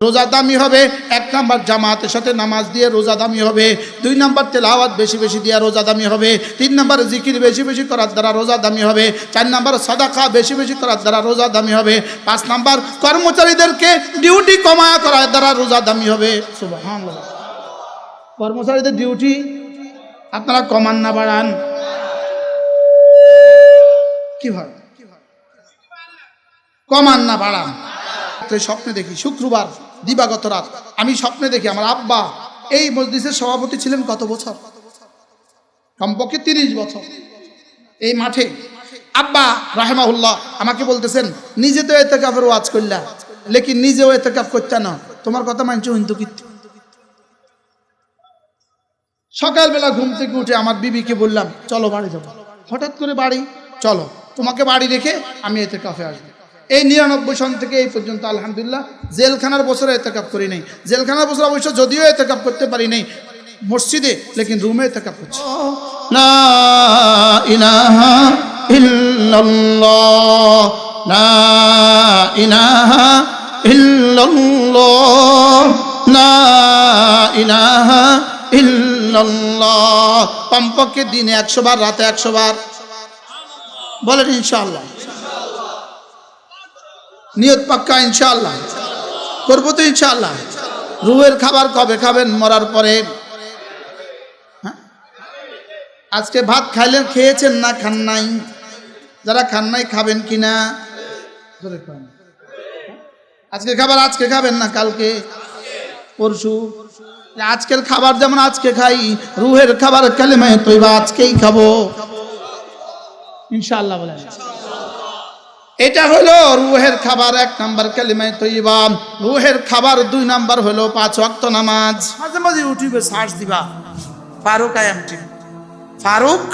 রোজা দামি হবে। 1 নাম্বার জামাতের সাথে নামাজ দিয়ে রোজা দামি হবে। 2 নাম্বার তেলাওয়াত বেশি বেশি দিয়ে রোজা দামি হবে। 3 নাম্বার জিকির বেশি বেশি করার দ্বারা রোজা দামি হবে। 4 নাম্বার সাদাকা বেশি বেশি করার দ্বারা রোজা দামি হবে। 5 নাম্বার কর্মচারীদেরকে ডিউটি কমা করার দ্বারা রোজা দামি হবে। সুবহানাল্লাহ। কর্মচারীদের ডিউটি আপনারা কমান না বাড়ান? কি হয়? কমান না বাড়ান? স্বপ্নে দেখি শুক্রবার দিবাগত রাত আমি স্বপ্নে দেখি আমার আব্বা এই মজলিসের সভাপতি ছিলেন কত বছর, কমপক্ষে 30 বছর। এই মাঠে আব্বা রাহেমাহুল্লাহ আমাকে বলতেছেন, নিজে তো ইতিকাফের ওয়াজ করলা, লেকিন নিজেও ইতিকাফ করতে না, তোমার কথা মানছো কিন্তু কি। সকালবেলা ঘুম থেকে উঠে আমার বিবিকে বললাম চলো বাড়ি যাবো। হঠাৎ করে বাড়ি, চলো তোমাকে বাড়ি রেখে আমি ইতিকাফে আসবো। এই 99 সন থেকে এই পর্যন্ত আলহামদুলিল্লাহ জেলখানার বছরে ইতিকাফ করি নাই। জেলখানার বছর অবশ্য যদিও ইতিকাফ করতে পারি নাই মসজিদে, লেকিন রুমে ইতিকাফ করছি। লা ইলাহা ইল্লাল্লাহ, লা ইলাহা ইল্লাল্লাহ, লা ইলাহা ইল্লাল্লাহ। কমপক্ষে দিনে 100 বার, রাতে 100 বার বলেন ইনশাআল্লাহ। নিয়ত পাক্কা ইনশাআল্লাহ করবো তো ইনশাআল্লাহ। রুহের খাবার কবে খাবেন? মরার পরে। আজকে ভাত খাইলেন, খেয়েছেন না খান নাই? যারা খান নাই খাবেন কিনা? আজকে খাবার আজকে খাবেন না কালকে পরশু? আজকের খাবার যেমন আজকে খাই, রুহের খাবার কালেমায়ে তয়বা আজকেই খাবো ইনশাআল্লাহ বলেন। এটা হলো রুহের খাবার 1 নাম্বার কালিমায়ে তয়্যিবা। রুহের খাবার 2 নাম্বার হলো 5 ওয়াক্ত নামাজ। মাঝে মাঝে ইউটিউবে সার্চ দিবা ফারুক আয়াম টিভি, ফারুক,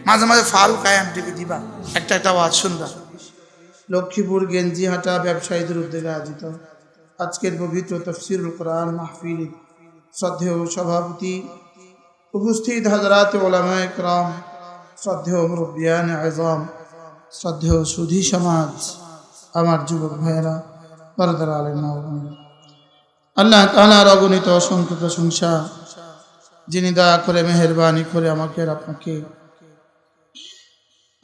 মাঝে মাঝে ফারুক আয়াম টিভি দিবা, একটা ওয়াজ শুনবা। লক্ষ্মীপুর গেঞ্জিহাটা ব্যবসায়ীদের উদ্যোগে আয়োজিত আজকের পবিত্র তাফসীরুল কোরআন মাহফিল, শ্রদ্ধেয় সভাপতি, উপস্থিত হযরত উলামায়ে কেরাম, শ্রদ্ধেয় মুরব্বিয়ানে আযম, শ্রদ্ধেয় সুধী সমাজ, আমার যুবক ভাইয়েরা, পর্দার আলেম, আল্লাহ তাআলার অগণিত অসংখ্য প্রশংসা, যিনি দয়া করে মেহেরবানি করে আমাকে আপনাকে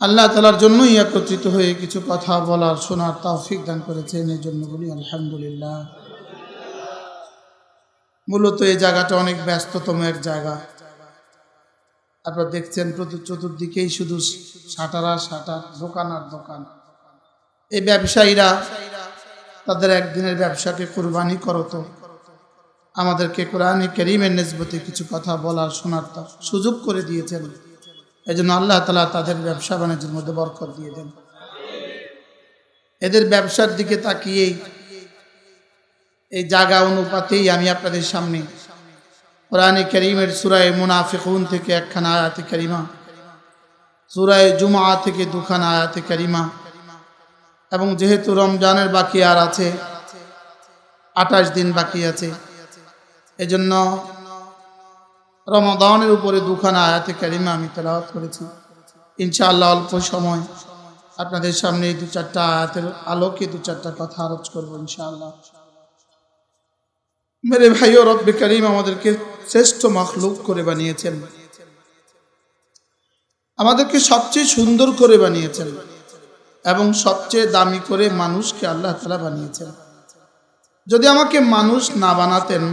আল্লাহ তাআলার জন্যই একত্রিত হয়ে কিছু কথা বলার শোনার তৌফিক দান করেছেন। এর জন্য বলি আলহামদুলিল্লাহ। মূলত এই জায়গাটা অনেক ব্যস্ততম এক জায়গা। আপনারা দেখছেন চতুর্দিকেই শুধু শাটার আর শাটার, দোকান আর দোকান। এই ব্যবসায়ীরা তাদের একদিনের ব্যবসাকে কুরবানি করতো, আমাদেরকে কোরআনে কারীমের নিসবতে কিছু কথা বলার শোনার সুযোগ করে দিয়েছেন। এই জন্য আল্লাহ তাআলা তাদের ব্যবসা বাণিজ্যের মধ্যে বরকত দিয়ে দেন। এদের ব্যবসার দিকে তাকিয়েই এই জায়গা অনুপাতেই আমি আপনাদের সামনে কোরআনে কারীমের সূরা মুনাফিকুন থেকে একখানা আয়াতে কারিমা, সূরা জুমআ থেকে 2খানা আয়াতে কারিমা, এবং যেহেতু রমজানের বাকি আর আছে 28 দিন বাকি আছে, এজন্য রমাদানের উপরে 2খানা আয়াতে কারিমা আমি তেলাওয়াত করেছি। ইনশাআল্লাহ অল্প সময় আপনাদের সামনে এই 2-4টা আয়াতের আলোকে 2-4টা কথা আলোচ করব ইনশাআল্লাহ। মেরে ভাইও, রব্বে কারীম আমাদেরকে শ্রেষ্ঠ মাখলুক করে বানিয়েছেন, আমাদেরকে সবচেয়ে সুন্দর করে বানিয়েছেন, এবং সবচেয়ে দামি করে মানুষকে আল্লাহ তাআলা বানিয়েছেন। যদি আমাকে মানুষ না বানাতেন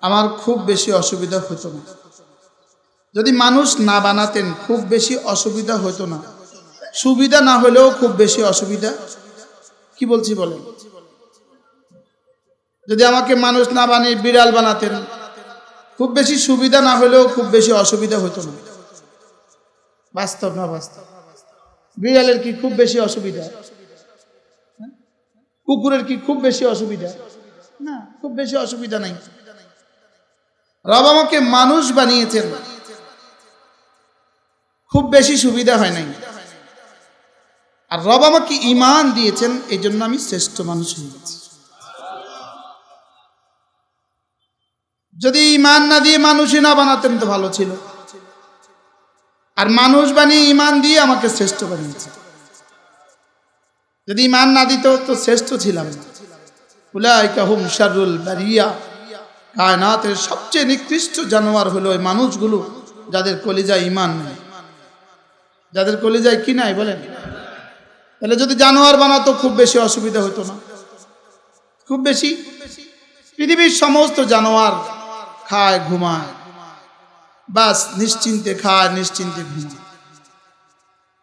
আমার খুব বেশি অসুবিধা হতো না। যদি মানুষ না বানাতেন খুব বেশি অসুবিধা হতো না। সুবিধা না হলেও খুব বেশি অসুবিধা। কি বলছি বলেন? যদি আমাকে মানুষ না বানিয়ে বিড়াল বানাতেন খুব বেশি সুবিধা না হলেও খুব বেশি অসুবিধা হতো না। বাস্তব না বাস্তব? বিড়ালের কি খুব বেশি অসুবিধা? কুকুরের কি খুব বেশি অসুবিধা? না, খুব বেশি অসুবিধা নাই। রব আমাকে মানুষ বানিয়েছেন, খুব বেশি সুবিধা হয় নাই। আর রব আমাকে ঈমান দিয়েছেন, এই জন্য আমি শ্রেষ্ঠ মানুষ হয়ে গেছি। যদি ঈমান না দিয়ে মানুষই না বানাতেন তো ভালো ছিল, আর মানুষ বানিয়ে ঈমান দিয়ে আমাকে শ্রেষ্ঠ বানিয়েছে। যদি ঈমান না দিত তো শ্রেষ্ঠ ছিলাম না। উলাইকা হুম শাররুল বারিয়া, কায়নাতের সবচেয়ে নিকৃষ্ট জানোয়ার হলো ওই মানুষগুলো যাদের কলিজায় ঈমান নেই, যাদের কলিজায় কি নাই বলেন। তাহলে যদি জানোয়ার বানাতো খুব বেশি অসুবিধা হতো না, খুব বেশি। পৃথিবীর সমস্ত জানোয়ার খায় ঘুমায়, বাস নিশ্চিন্তে খায় নিশ্চিন্তে ঘুমায়।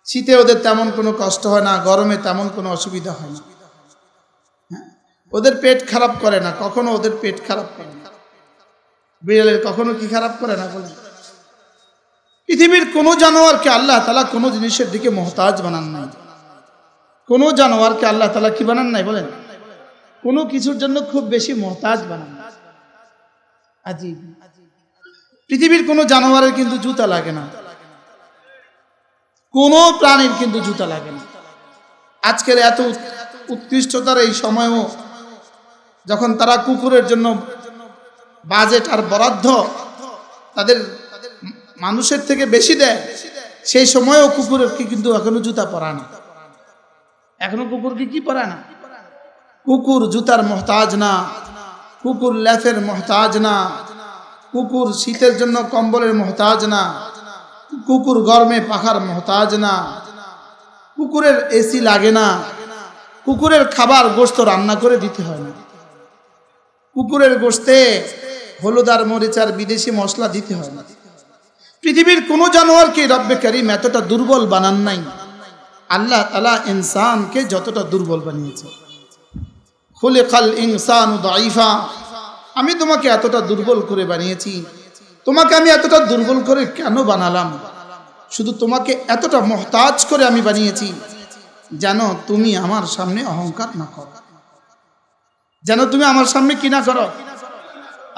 শীতে ওদের তেমন কোনো কষ্ট হয় না, গরমে তেমন কোনো অসুবিধা হয় না। হ্যাঁ, ওদের পেট খারাপ করে না, কখনো ওদের পেট খারাপ করে না। বিড়ালের কখনো কি খারাপ করে না বলেন। পৃথিবীর কোনো জানোয়ারকে আল্লাহ তাআলা কোনো জিনিসের দিকে মুহতাজ বানান নাই। কোনো জানোয়ারকে আল্লাহ তাআলা কি বানান নাই বলেন, কোনো কিছুর জন্য খুব বেশি মুহতাজ বানান নাই। আজীব। পৃথিবীর কোনো জানোয়ারের কিন্তু জুতা লাগে না, কোনো প্রাণীর কিন্তু জুতা লাগে না। আজকের এত উৎকৃষ্টতার এই সময়ও যখন তারা কুকুরের জন্য বাজেট আর বরাদ্দ তাদের মানুষের থেকে বেশি দেয়, সেই সময়ও কুকুরের কি কিন্তু এখনো জুতা পরায় না। এখনো কুকুরকে কি পরায় না? কুকুর জুতার মুহতাজ না, কুকুর লেফের মুহতাজ না, কুকুর শীতের জন্য কম্বলের মুহতাজ না, কুকুর গরমে পাখার মুহতাজ না, কুকুরের এসি লাগে না, কুকুরের খাবার গোশত রান্না করে দিতে হয় না, কুকুরের গোশতে হলুদ আর মরিচ আর বিদেশি মশলা দিতে হয় না। পৃথিবীর কোনো জানোয়ারকে রব্বে কারীম এতটা দুর্বল বানান নাই। আল্লাহ তাআলা ইনসানকে যতটা দুর্বল বানিয়েছে, খুলিকাল ইনসানু দাঈফা, আমি তোমাকে এতটা দুর্বল করে বানিয়েছি। তোমাকে আমি এতটা দুর্বল করে কেন বানালাম? শুধু তোমাকে এতটা মুহতাজ করে আমি বানিয়েছি যেন তুমি আমার সামনে অহংকার না করো, যেন তুমি আমার সামনে কি না করো,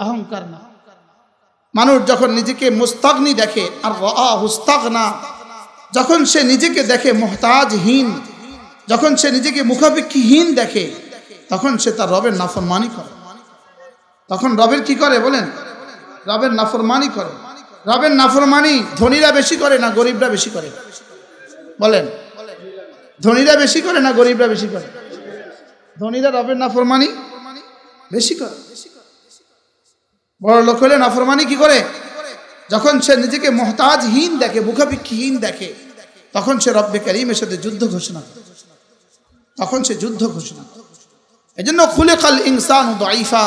অহংকার না। মানুষ যখন নিজেকে মুস্তাগনি দেখে আর হুস্তাগনা, যখন সে নিজেকে দেখে মুহতাজহীন, যখন সে নিজেকে মুখাপেক্ষীহীন দেখে, তখন সে তার রবের নাফরমানি করে। তখন রবের কি করে বলেন? রবের নাফরমানি করে। রবের নাফরমানি ধনীরা বেশি করে না গরিবরা বেশি করে বলেন? ধনীরা বেশি করে না গরিবরা বেশি করে? ধনীরা রবের নাফরমানি বেশি করে। বড় লোক হলে নাফরমানি কি করে? যখন সে নিজেকে মুহতাজহীন দেখে, মুখাপেক্ষীহীন দেখে, তখন সে রব্বে কারীমের সাথে যুদ্ধ ঘোষণা করে, তখন সে যুদ্ধ ঘোষণা করে। এজন্য খুলিকাল ইনসানু দাঈফা,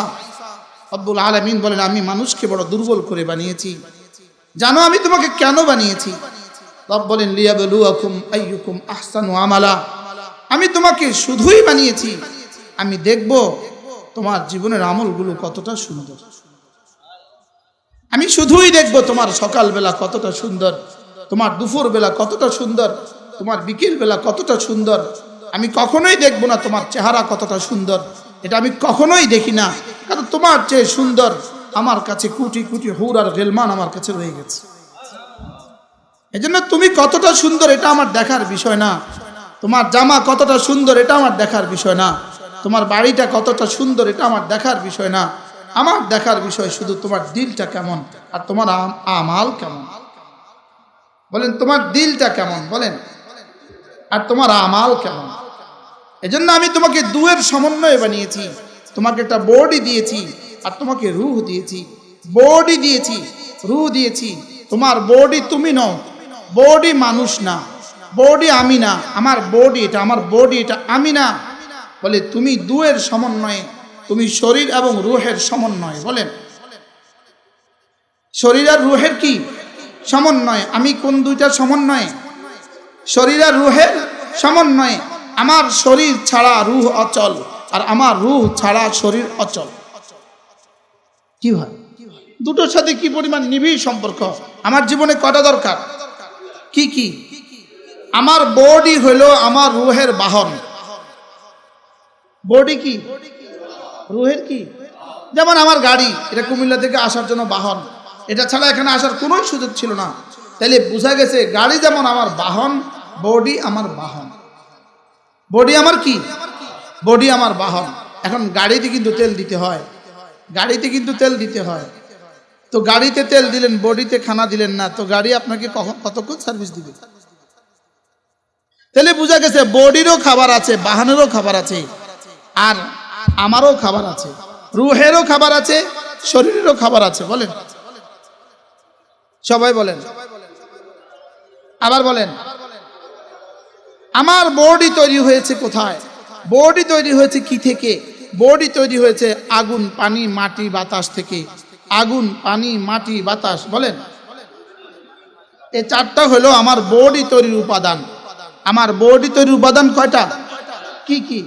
রব্বুল আলামিন বলেন আমি মানুষকে বড় দুর্বল করে বানিয়েছি। জানো আমি তোমাকে কেন বানিয়েছি? রব বলেন লিয়াবলুয়াকুম আইয়ুকুম আহসানু আমালা, আমি তোমাকে শুধুই বানিয়েছি আমি দেখব তোমার জীবনের আমলগুলো কতটা সুন্দর। আমি শুধুই দেখব তোমার সকালবেলা কতটা সুন্দর, তোমার দুপুর বেলা কতটা সুন্দর, তোমার বিকেল বেলা কতটা সুন্দর। আমি কখনোই দেখব না তোমার চেহারা কতটা সুন্দর, এটা আমি কখনোই দেখি না, কারণ তোমার চেয়ে সুন্দর আমার কাছে কোটি কোটি হুর আর গিলমান আমার কাছে রয়ে গেছে। এজন্য তুমি কতটা সুন্দর এটা আমার দেখার বিষয় না, তোমার জামা কতটা সুন্দর এটা আমার দেখার বিষয় না, তোমার বাড়িটা কতটা সুন্দর এটা আমার দেখার বিষয় না। আমার দেখার বিষয় শুধু তোমার দিলটা কেমন আর তোমার আমাল কেমন। বলেন তোমার দিলটা কেমন বলেন, আর তোমার আমাল কেমন। এজন্য আমি তোমাকে দুয়ের সমন্বয়ে বানিয়েছি। তোমাকে একটা বডি দিয়েছি আর তোমাকে রূহ দিয়েছি। বডি দিয়েছি, রূহ দিয়েছি। তোমার বডি তুমি নও, বডি মানুষ না, বডি আমি না, আমার বডি এটা, আমার বডি এটা আমি না। বলে তুমি দুয়ের সমন্বয়ে, তুমি শরীর এবং রূহের সমন্বয়। বলেন শরীর আর রূহের কি সমন্বয়? আমি কোন দুইটার সমন্বয়ে? শরীর আর রূহের সমন্বয়ে। আমার শরীর ছাড়া রূহ অচল, আর আমার রূহ ছাড়া শরীর অচল। কি হয়? দুটোর সাথে কি পরিমাণ নিবিড় সম্পর্ক। আমার জীবনে কটা দরকার? কি কি? আমার বডি হলো আমার রূহের বাহন। বডি কি? রূহের কি? যেমন আমার গাড়ি, এটা কুমিল্লা থেকে আসার জন্য বাহন, এটা ছাড়া এখানে আসার কোনো সুযোগ ছিল না। তাইলে বোঝা গেছে গাড়ি যেমন আমার বাহন, বডি আমার বাহন। বডি আমার কি? বডি আমার বাহন। এখন গাড়িতে কিন্তু তেল দিতে হয়, গাড়িতে কিন্তু তেল দিতে হয়। তো গাড়িতে তেল দিলেন, বডিতে খানা দিলেন না, তো গাড়ি আপনাকে কতক্ষণ সার্ভিস দিবে? তাহলে বোঝা গেছে বডিরও খাবার আছে, বাহনেরও খাবার আছে, আর আমারও খাবার আছে, রুহেরও খাবার আছে, শরীরেরও খাবার আছে। বলেন, সবাই বলেন, আবার বলেন। আমার বডি তৈরি হয়েছে কোথায়? বডি তৈরি হয়েছে কি থেকে? বডি তৈরি হয়েছে আগুন, পানি, মাটি, বাতাস থেকে। আগুন, পানি, মাটি, বাতাস। বলেন, এই চারটা হলো আমার বডি তৈরির উপাদান। আমার বডি তৈরির উপাদান কয়টা? কি কি?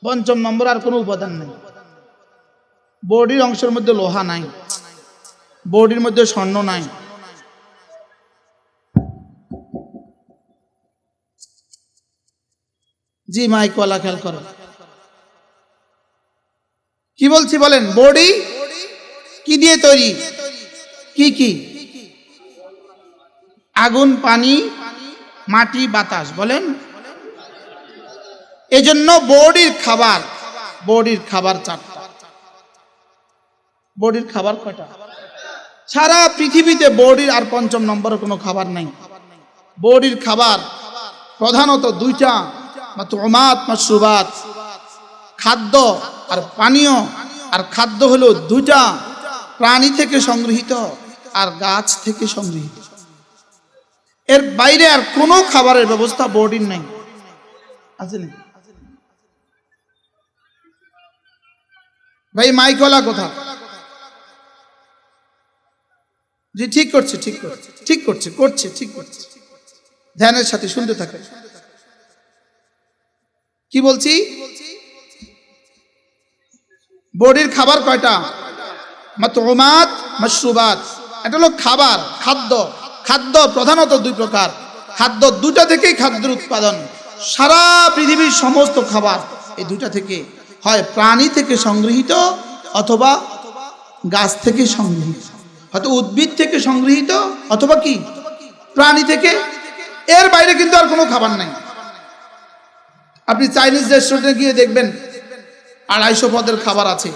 পঞ্চম নম্বর আর কোনো উপাদান নেই। বডির অংশের মধ্যে লোহা নাই, বডির মধ্যে স্বর্ণ নাই। জি মাইকওয়ালা খেয়াল করো কি বলছি, বলেন। বডি কি দিয়ে তৈরি? কি কি? আগুন, পানি, মাটি, বাতাস। বলেন, এজন্য বডির খাবার, বডির খাবার চারটা। বডির খাবার কয়টা? সারা পৃথিবীতে বডির আর পঞ্চম নম্বরে কোনো খাবার নাই। বডির খাবার প্রধানত দুইটা, মাতউমাত, মাশরুবাত। খাদ্য আর পানীয়। আর খাদ্য হলো দুইটা, প্রাণী থেকে সংগৃহীত আর গাছ থেকে সংগৃহীত। এর বাইরে আর কোনো খাবারের ব্যবস্থা বডির নাই, আছে না? ভাই মাইকওয়ালা কোথা? জি ঠিক করছে, ঠিক করছে, ঠিক করছে, করছে, ঠিক করছে। ধ্যানের সাথে শুনতে থাকে। কি বলছি? বডির খাবার কয়টা? মাতউমাত, মাশরুবাত। এটা হলো খাবার, খাদ্য। খাদ্য প্রধানত দুই প্রকার। খাদ্য দুটা থেকেই খাদ্যের উৎপাদন। সারা পৃথিবীর সমস্ত খাবার এই দুটা থেকে, হয় প্রাণী থেকে সংগৃহীত অথবা গাছ থেকে সংগৃহীত, হয়তো উদ্ভিদ থেকে সংগৃহীত অথবা কি প্রাণী থেকে। এর বাইরে কিন্তু আর কোনো খাবার নাই। আপনি চাইনিজ রেস্টুরেন্টে গিয়ে দেখবেন 250 পদের খাবার আছে।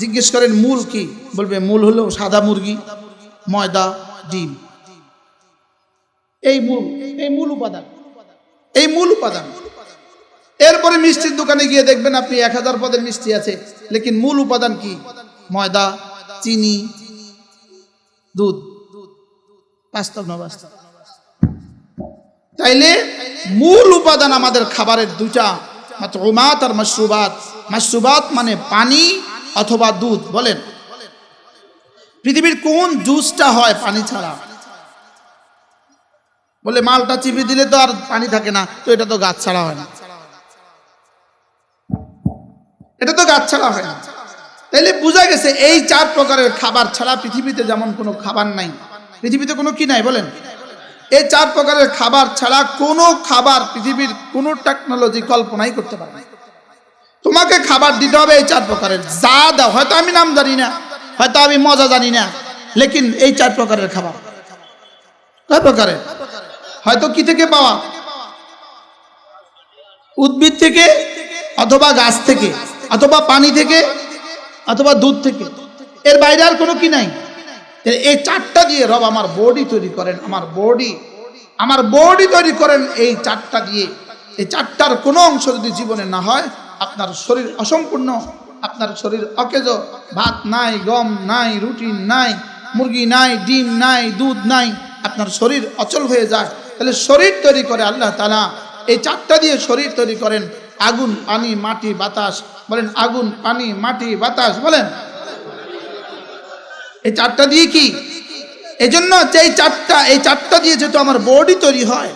জিজ্ঞেস করেন মূল কি? বলবে মূল হলো সাদা মুরগি, ময়দা, ডিম। এই মূল উপাদান, এই মূল উপাদান। এরপরে মিষ্টির দোকানে গিয়ে দেখবেন আপনি 1000 পদের মিষ্টি আছে, লেকিন মূল উপাদান কি? ময়দা, চিনি, দুধ। বাস্তব না বাস্তব? তাইলে মূল উপাদান আমাদের খাবারের দুটা, মাতউমাত আর মাশরুবাত। মাশরুবাত মানে পানি অথবা দুধ। বলেন, পৃথিবীর কোন জুসটা হয় পানি ছাড়া? বলে মালটা চিপে দিলে তো আর পানি থাকে না, তো এটা তো গাছ ছাড়া হয় না, এটা তো গাছ ছাড়া হয় না। তাইলে বোঝা গেছে এই 4 প্রকারের খাবার ছাড়া পৃথিবীতে যেমন কোনো খাবার নাই। পৃথিবীতে কোনো কি নাই? বলেন, এই 4 প্রকারের খাবার ছাড়া কোনো খাবার পৃথিবীর কোনো টেকনোলজি কল্পনাই করতে পারে না। তোমাকে খাবার দিতে হবে এই 4 প্রকারের। যা দাও, হয়তো আমি নাম জানি না, হয়তো আমি মজা জানি না, লেকিন এই 4 প্রকারের খাবার। কয় প্রকারের? হয়তো কি থেকে পাওয়া? উদ্ভিদ থেকে অথবা গাছ থেকে অথবা পানি থেকে অথবা দুধ থেকে। এর বাইরে আর কোনো কি নাই। এই 4টা দিয়ে রব আমার বডি তৈরি করেন। আমার বডি তৈরি করেন এই 4টা দিয়ে। এই 4টার কোনো অংশ যদি জীবনে না হয়, আপনার শরীর অসম্পূর্ণ, আপনার শরীর অকেজো। ভাত নাই, গম নাই, রুটি নাই, মুরগি নাই, ডিম নাই, দুধ নাই, আপনার শরীর অচল হয়ে যায়। তাহলে শরীর তৈরি করে আল্লাহ তাআলা এই 4টা দিয়ে শরীর তৈরি করেন। আগুন, পানি, মাটি, বাতাস। বলেন, আগুন, পানি, মাটি, বাতাস। বলেন, এই 4টা দিয়ে কি? এজন্য যে এই চারটা দিয়ে যেহেতু আমার বডি তৈরি হয়,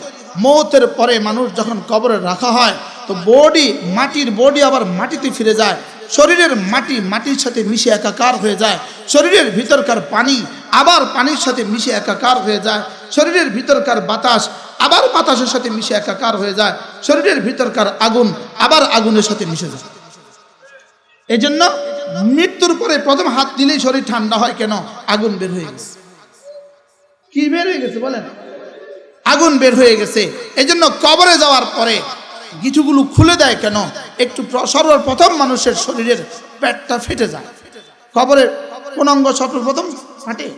মৌতের পরে মানুষ যখন কবরে রাখা হয়, তো বডি, মাটির বডি আবার মাটিতে ফিরে যায়। শরীরের মাটি মাটির সাথে মিশে একাকার হয়ে যায়। শরীরের ভিতরকার পানি আবার পানির সাথে মিশে একাকার হয়ে যায়। শরীরের ভিতরকার বাতাস আবার বাতাসের সাথে মিশে একাকার হয়ে যায়। শরীরের ভিতরকার আগুন আবার আগুনের সাথে মিশে যায়। এজন্য মৃত্যুর পরে প্রথম হাত দিলেই শরীর ঠান্ডা হয় কেন? আগুন বের হয়ে গেছে। কি বের হয়ে গেছে? বলেন, আগুন বের হয়ে গেছে। এজন্য কবরে যাওয়ার পরে কিছুগুলো খুলে দেয় কেন? একটু সর্বপ্রথম মানুষের শরীরের পেটটা ফেটে যায়। কবরের কোন অঙ্গ সর্বপ্রথম ফাটে?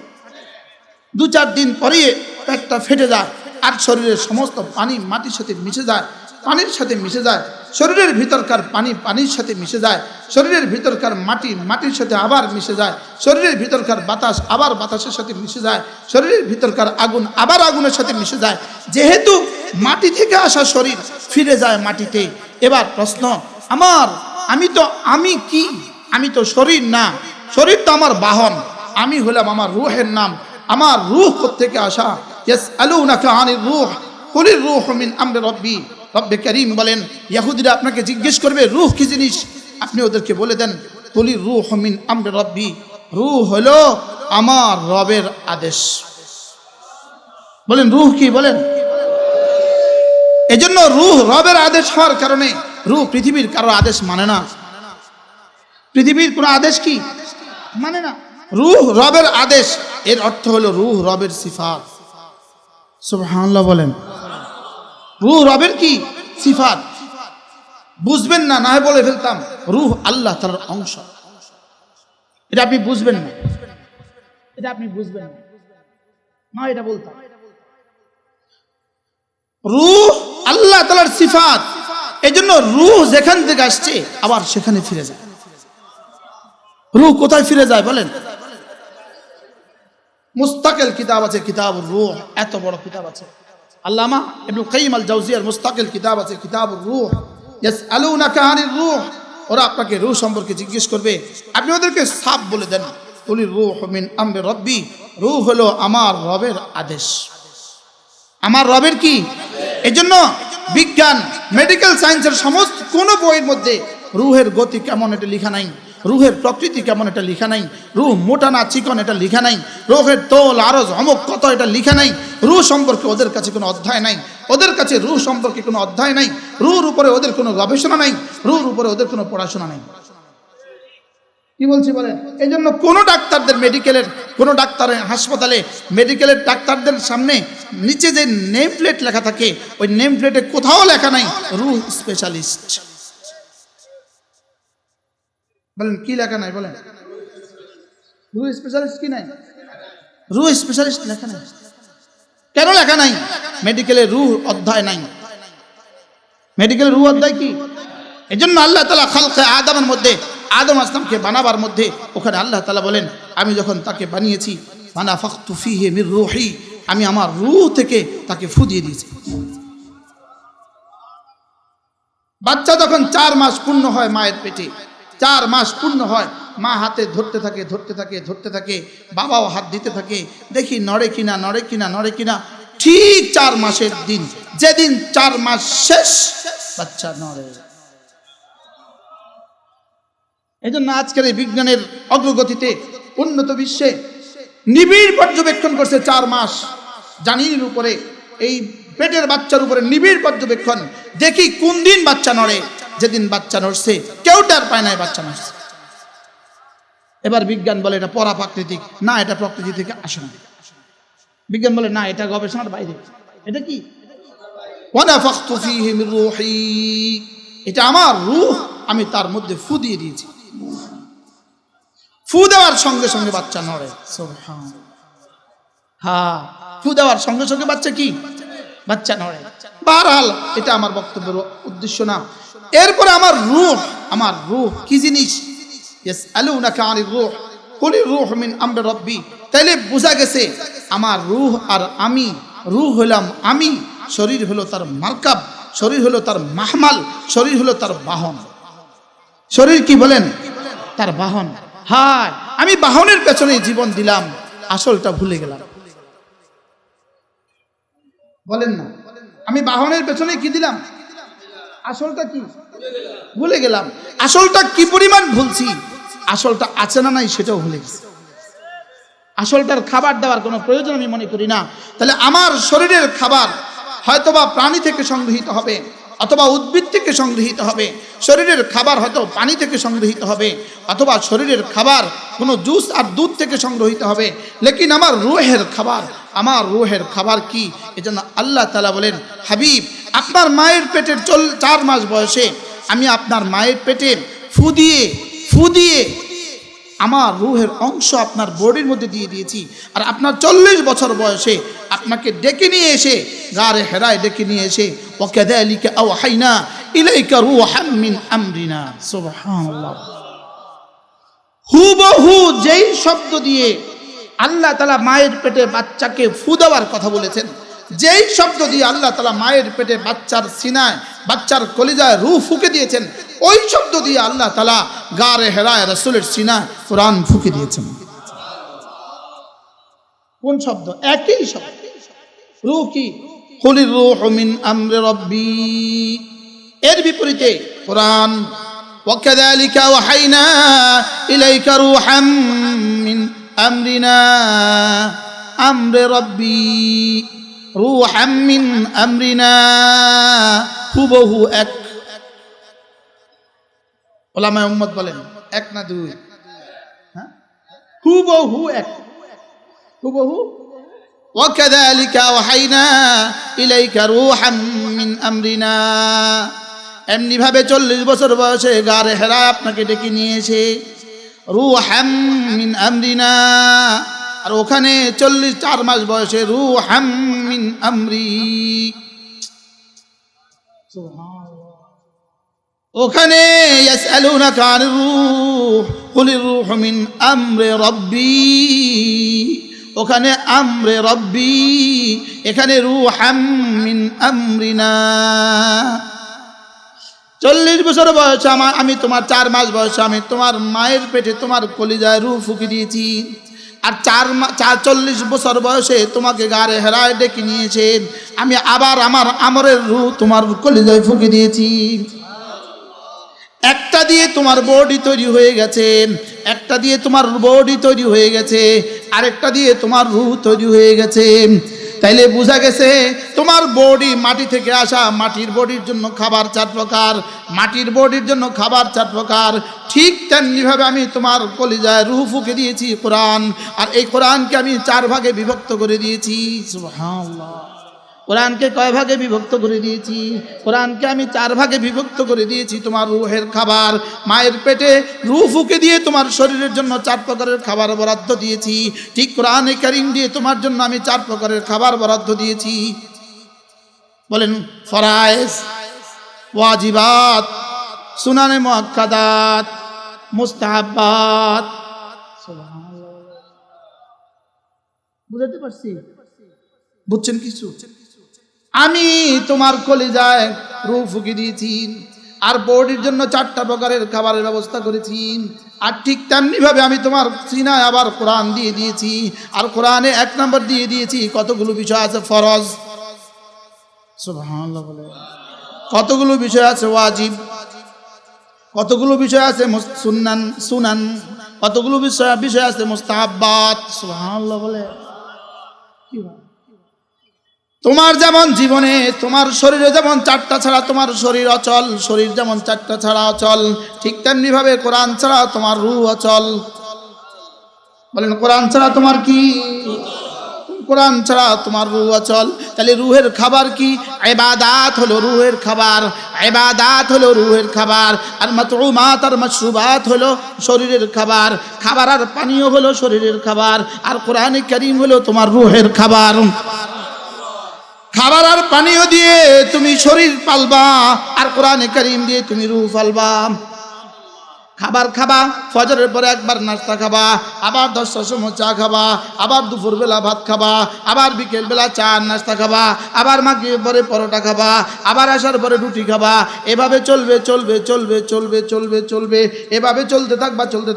2-4 দিন পরে পেটটা ফেটে যায়, আর শরীরের সমস্ত পানি মাটির সাথে মিশে যায়। পানির সাথে মিশে যায়, শরীরের ভিতরকার পানি পানির সাথে মিশে যায়, শরীরের ভিতরকার মাটি মাটির সাথে আবার মিশে যায়, শরীরের ভিতরকার বাতাস আবার বাতাসের সাথে মিশে যায়, শরীরের ভিতরকার আগুন আবার আগুনের সাথে মিশে যায়। যেহেতু মাটি থেকে আসা শরীর ফিরে যায় মাটিতে। এবার প্রশ্ন, আমি কি? আমি তো শরীর না, শরীর তো আমার বাহন, আমি হলাম আমার রূহের নাম। আমার রূহ কোত্থেকে আসা? ইয়াসআলুনাকা আনির রূহ কুলির রূহু মিন আমরি রাব্বি। রব্বে কারীম বলেন, ইহুদিরা আপনাকে জিজ্ঞেস করবে রূহ কি জিনিস, আপনি ওদেরকে বলে দেন কুলির রূহু মিন আমরি রাব্বি, রূহ হলো আমার রবের আদেশ। বলেন রূহ কি? বলেন। এজন্য রূহ রবের আদেশ হওয়ার কারণে রূহ পৃথিবীর কারো আদেশ মানে না। পৃথিবীর কোন আদেশ কি মানে না। রূহ রবের আদেশ, এর অর্থ হলো রূহ রবের সিফাত। সুবহানাল্লাহ বলেন। রূহ রবের কি সিফাত? বুঝবেন না, না হয় বলে ফেলতাম রূহ আল্লাহ তাআলার অংশ। এটা আপনি বুঝবেন না, এটা আপনি বুঝবেন না, না এটা বলতাম। রূহ আল্লাহ তাআলার সিফাত, এজন্য রূহ যেখান থেকে আসছে আবার সেখানে ফিরে যায়। রূহ কোথায় ফিরে যায় বলেন? মুস্তাকিল কিতাব আছে, কিতাবুর রূহ, এত বড় কিতাব আছে। আল্লামা ইবনুল কাইয়িম আল জাওজিয়ার মুস্তাকিল কিতাব আছে, কিতাবুর রূহ। ইয়াসআলুনাকা আনির রূহ, ওরা আপনাকে রূহ সম্পর্কে জিজ্ঞেস করবে, আপনি ওদেরকে সাফ বলে দেন কুলির রূহু মিন আমরি রাব্বি, রূহ হলো আমার রবের আদেশ। আমার রবের কি? এজন্য বিজ্ঞান মেডিকেল সায়েন্সের সমস্ত কোন বইয়ের মধ্যে রূহের গতি কেমন এটা লেখা নাই, রূহের প্রকৃতি কেমন এটা লেখা নাই, রূহ মোটা না চিকন এটা লেখা নাই, রূহের তোল আরজ অমুক কত এটা লেখা নাই। রূহ সম্পর্কে ওদের কাছে কোনো অধ্যায় নাই, ওদের কাছে রূহ সম্পর্কে কোনো অধ্যায় নাই, রূহের উপরে ওদের কোনো গবেষণা নাই, রূহের উপরে ওদের কোনো পড়াশোনা নাই। কি বলছি বলেন? এই জন্য কোনো ডাক্তারদের মেডিকেলের কোনো ডাক্তারের হাসপাতালে মেডিকেলের ডাক্তারদের সামনে নিচে যে নেম প্লেট লেখা থাকে, ওই নেম প্লেটে কোথাও লেখা নাই রূহ স্পেশালিস্ট। বলেন কি লেখা নাই? বলেন রূহ স্পেশালিস্ট কি নাই? রূহ স্পেশালিস্ট লেখা নাই। কেন লেখা নাই? মেডিকেলে রূহ অধ্যায় নাই। মেডিকেলে রূহ অধ্যায় কি? এজন্য আল্লাহ তাআলা খালকে আদমের মধ্যে, আদম আসলামকে বানাবার মধ্যে ওখানে আল্লাহ তাআলা বলেন, আমি যখন তাকে বানিয়েছি ফানাফাখতু ফীহি মির রূহি, আমি আমার রূহ থেকে তাকে ফু দিয়ে দিয়েছি। বাচ্চা যখন 4 মাস পূর্ণ হয় মায়ের পেটে, 4 মাস পূর্ণ হয়, মা হাতে ধরতে থাকে ধরতে থাকে ধরতে থাকে, বাবাও হাত দিতে থাকে, দেখি নড়ে কিনা নড়ে কিনা নড়ে কিনা। ঠিক 4 মাসের দিন, যেদিন 4 মাস শেষ, বাচ্চা নড়ে। এই জন্য আজকের এই বিজ্ঞানের অগ্রগতিতে উন্নত বিশ্বে নিবিড় পর্যবেক্ষণ করছে 4 মাস জানির উপরে, এই পেটের বাচ্চার উপরে নিবিড় পর্যবেক্ষণ। দেখি কোন দিন বাচ্চা নড়ে, যেদিন বাচ্চা নড়ছে কেউ টের পায় না বাচ্চা নড়ছে। এবার বিজ্ঞান বলে এটা পরাপ্রাকৃতিক, না এটা প্রকৃতি থেকে আসে না। বিজ্ঞান বলে না এটা গবেষণার বাইরে। এটা কি? ওয়ানাফাখতু ফীহি মির রূহি, এটা আমার রূহ, আমি তার মধ্যে ফু দিয়ে দিয়েছি। ফু দেওয়ার সঙ্গে সঙ্গে বাচ্চা নড়ে। সুবহানাল্লাহ। হ্যাঁ, ফু দেওয়ার সঙ্গে সঙ্গে বাচ্চা কি? বাচ্চা নড়ে। বহরহাল এটা আমার বক্তব্যের উদ্দেশ্য না। এরপরে আমার রূহ কি জিনিস? ইয়াসআলুনাকা আনির রূহ কুলির রূহু মিন আমরি রাব্বি। তাইলে বোঝা গেছে আমার রূহ আর আমি, রূহ হলাম আমি, শরীর হলো তার মারকাব, শরীর হলো তার মাহমাল, শরীর হলো তার বাহন। শরীর কি বলেন? তার বাহন। হায়, আমি বাহনের পেছনে জীবন দিলাম, আসলটা ভুলে গেলাম। বলেন না, আমি বাহনের পেছনে কি দিলাম, আসলটা কি ভুলে গেলাম। আসলটা কি পরিমাণ ভুলছি, আসলটা আছে না নাই সেটাও ভুলে গেছি। আসলটার খাবার দেওয়ার কোনো প্রয়োজন আমি মনে করি না। তাহলে আমার শরীরের খাবার হয়তোবা প্রাণী থেকে সংগৃহীত হবে, অথবা উদ্ভিদ থেকে সংগৃহীত হবে। শরীরের খাবার হয়তো পানি থেকে সংগৃহীত হবে, অথবা শরীরের খাবার কোনো জুস আর দুধ থেকে সংগৃহীত হবে। লেকিন আমার রূহের খাবার কি? এজন্য আল্লাহ তাআলা বলেন, হাবিব, আপনার মায়ের পেটের 4 মাস বয়সে আমি আপনার মায়ের পেটে ফু দিয়ে আমার রুহের অংশ আপনার বডির মধ্যে দিয়ে দিয়েছি। আর আপনার 40 বছর বয়সে আপনাকে ডেকে নিয়ে এসে গারে হেরায় ডেকে নিয়ে এসে ওয়াকাযালিকা আওহাইনা ইলাইকা রূহাম মিন আমরিনা। সুবহানাল্লাহ। হুবহু যেই শব্দ দিয়ে আল্লাহ তাআলা মায়ের পেটে বাচ্চাকে ফু দেওয়ার কথা বলেছেন, যেই শব্দ দিয়ে আল্লাহ তাআলা মায়ের পেটে বাচ্চার সিনায় বাচ্চার কলিজায় রূহ ফুঁকে দিয়েছেন, ওই শব্দ দিয়ে আল্লাহ তাআলা গারে হেরায় রাসূলের সিনায় কোরআন ফুঁকে দিয়েছেন। কোন শব্দ? একই শব্দ। রূহ কি? কুলির রূহু মিন আমরি রাব্বি। এর বিপরীতে কোরআন وكذلك أوحينا إليك روحا من أمرنا أمر ربي روحا من أمرنا হুবহু এক। ওলামায়ে উম্মত বলেন এক না দুই? হ্যাঁ, হুবহু এক। হুবহু وكذلك أوحينا إليك روحا من أمرنا। এমনি ভাবে 40 বছর বয়সে গারে হেরায় আপনাকে ডেকে নিয়ে এসে রূহাম মিন আমরিনা, আর ওখানে 44 মাস বয়সে রূহাম মিন আমরি। ওখানে ইয়াসআলুনাকা আনির রূহ কুলির রূহু মিন আমরি রাব্বি। ওখানে আমরে রব্বি, এখানে রূহাম মিন আমরিনা। 40 বছর বয়সে আমি তোমার 4 মাস বয়সে আমি তোমার মায়ের পেটে তোমার কলিজায় রূহ ফুঁকে দিয়েছি। আর 40 বছর বয়সে তোমাকে গারে হেরায় ডেকে নিয়েছে, আমি আবার আমার আমরের রূহ তোমার কলিজায় ফুঁকে দিয়েছি। একটা দিয়ে তোমার বডি তৈরি হয়ে গেছে, একটা দিয়ে তোমার বডি তৈরি হয়ে গেছে, আরেকটা দিয়ে তোমার রূহ তৈরি হয়ে গেছে। তাইলে বোঝা গেছে তোমার বডি মাটি থেকে আসা, মাটির বডির জন্য খাবার 4 প্রকার, মাটির বডির জন্য খাবার 4 প্রকার। ঠিক তেমনিভাবে আমি তোমার কলিজায় রূহ ফুঁকে দিয়েছি কোরআন, আর এই কোরআনকে আমি 4 ভাগে বিভক্ত করে দিয়েছি। সুবহানাল্লাহ। কোরআনকে কয় ভাগে বিভক্ত করে দিয়েছি? কোরআনকে আমি 4 ভাগে বিভক্ত করে দিয়েছি। তোমার রুহের খাবার, মায়ের পেটে রূহ ফুঁকে দিয়ে তোমার শরীরের জন্য 4 প্রকারের খাবার বরাদ্দ দিয়েছি। ঠিক কোরআনে কারীম দিয়ে তোমার জন্য আমি 4 প্রকারের খাবার বরাদ্দ দিয়েছি। বলেন ফরায়েজ, ওয়াজিবাত, সুনানে মুআক্কাদাত, মুস্তাহাব্বাত। সুবহানাল্লাহ। বুঝতে পারছি? বুঝছেন কিছু? আমি তোমার কলিজায় রূহ ফুঁকে দিয়েছি, আর বডির জন্য 4টা প্রকারের খাবারের ব্যবস্থা করেছি। আর ঠিক তেমনি ভাবে আমি তোমার সিনায় আবার কোরআন দিয়ে দিয়েছি, আর কোরআনে 1 নম্বর দিয়ে দিয়েছি কতগুলো বিষয় আছে ফরজ। সুবহানাল্লাহ। বলে কতগুলো বিষয় আছে ওয়াজিব, কতগুলো বিষয় আছে সুনান, কতগুলো বিষয় আছে মুস্তাহাব্বাত। সুবহানাল্লাহ। বলে কি হয়? তোমার যেমন জীবনে তোমার শরীরে যেমন 4টা ছাড়া তোমার শরীর অচল, শরীর যেমন 4টা ছাড়া অচল, ঠিক তেমনি ভাবে কোরআন ছাড়া তোমার রূহ অচল। বলেন কোরআন ছাড়া তোমার কি? কোরআন ছাড়া তোমার রূহ অচল। তাহলে রূহের খাবার কি? ইবাদাত হলো রূহের খাবার, ইবাদাত হলো রূহের খাবার। আর মাতউমাত আর মাশরুবাত হলো শরীরের খাবার, খাবার আর পানীয় হলো শরীরের খাবার। আর কোরআনে কারীম হলো তোমার রূহের খাবার। খাবার আর পানীয় দিয়ে তুমি শরীর পালবা, আর কোরআনে কারীম দিয়ে তুমি রূহ পালবা। খাবার খাবা, ফজরের পরে একবার নাস্তা খাবা, আবার 10টার সময় চা খাবা, আবার দুপুরবেলা ভাত খাবা, আবার বিকেলবেলা চা নাস্তা খাবা, আবার মাগরিবের পরে পরোটা খাবা, আবার আসার পরে রুটি খাবা। এভাবে চলবে চলবে চলবে চলবে চলবে চলবে, এভাবে চলতে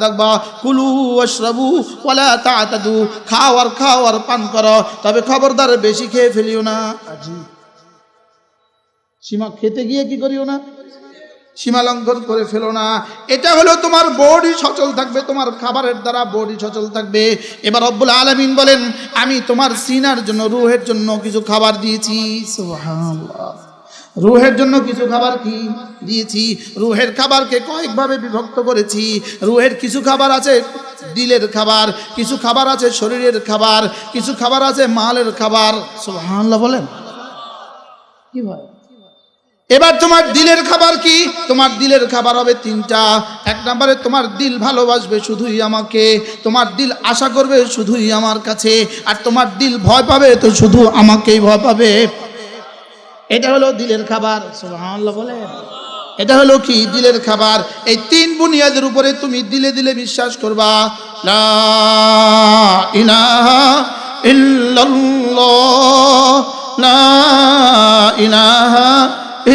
থাকবা। কুলু ওয়াশরাবু ওয়ালা তা'তাদু, খাও আর পান করো, তবে খবরদার বেশি খেয়ে ফেলিও না। সীমা খেতে গিয়ে কি করিও না, সীমা লঙ্ঘন করে ফেলো না। এটা হলো তোমার বডি সচল থাকবে, তোমার খাবারের দ্বারা বডি সচল থাকবে। এবার রব্বুল আলামিন বলেন আমি তোমার সিনার জন্য রুহের জন্য কিছু খাবার দিয়েছি। সুবহানাল্লাহ। রুহের জন্য কিছু খাবার কি দিয়েছি? রুহের খাবারকে কয়েকভাবে বিভক্ত করেছি। রুহের কিছু খাবার আছে দিলের খাবার, কিছু খাবার আছে শরীরের খাবার, কিছু খাবার আছে মালের খাবার। সুবহানাল্লাহ। বলেন কি ভাই? এবার তোমার দিলের খাবার কি? তোমার দিলের খাবার হবে তিনটা। এক নম্বরে তোমার দিল ভালোবাসবে শুধুই আমাকে, তোমার দিল আশা করবে শুধুই আমার কাছে, আর তোমার দিল ভয় পাবে তো শুধু আমাকেই ভয় পাবে। এটা হলো দিলের খাবার। সুবহানাল্লাহ বলে। এটা হলো কি? দিলের খাবার। এই তিন বুনিয়াদের উপরে তুমি দিলে দিলে বিশ্বাস করবা। লা ইলাহা ইল্লাল্লাহ, লা ইলাহা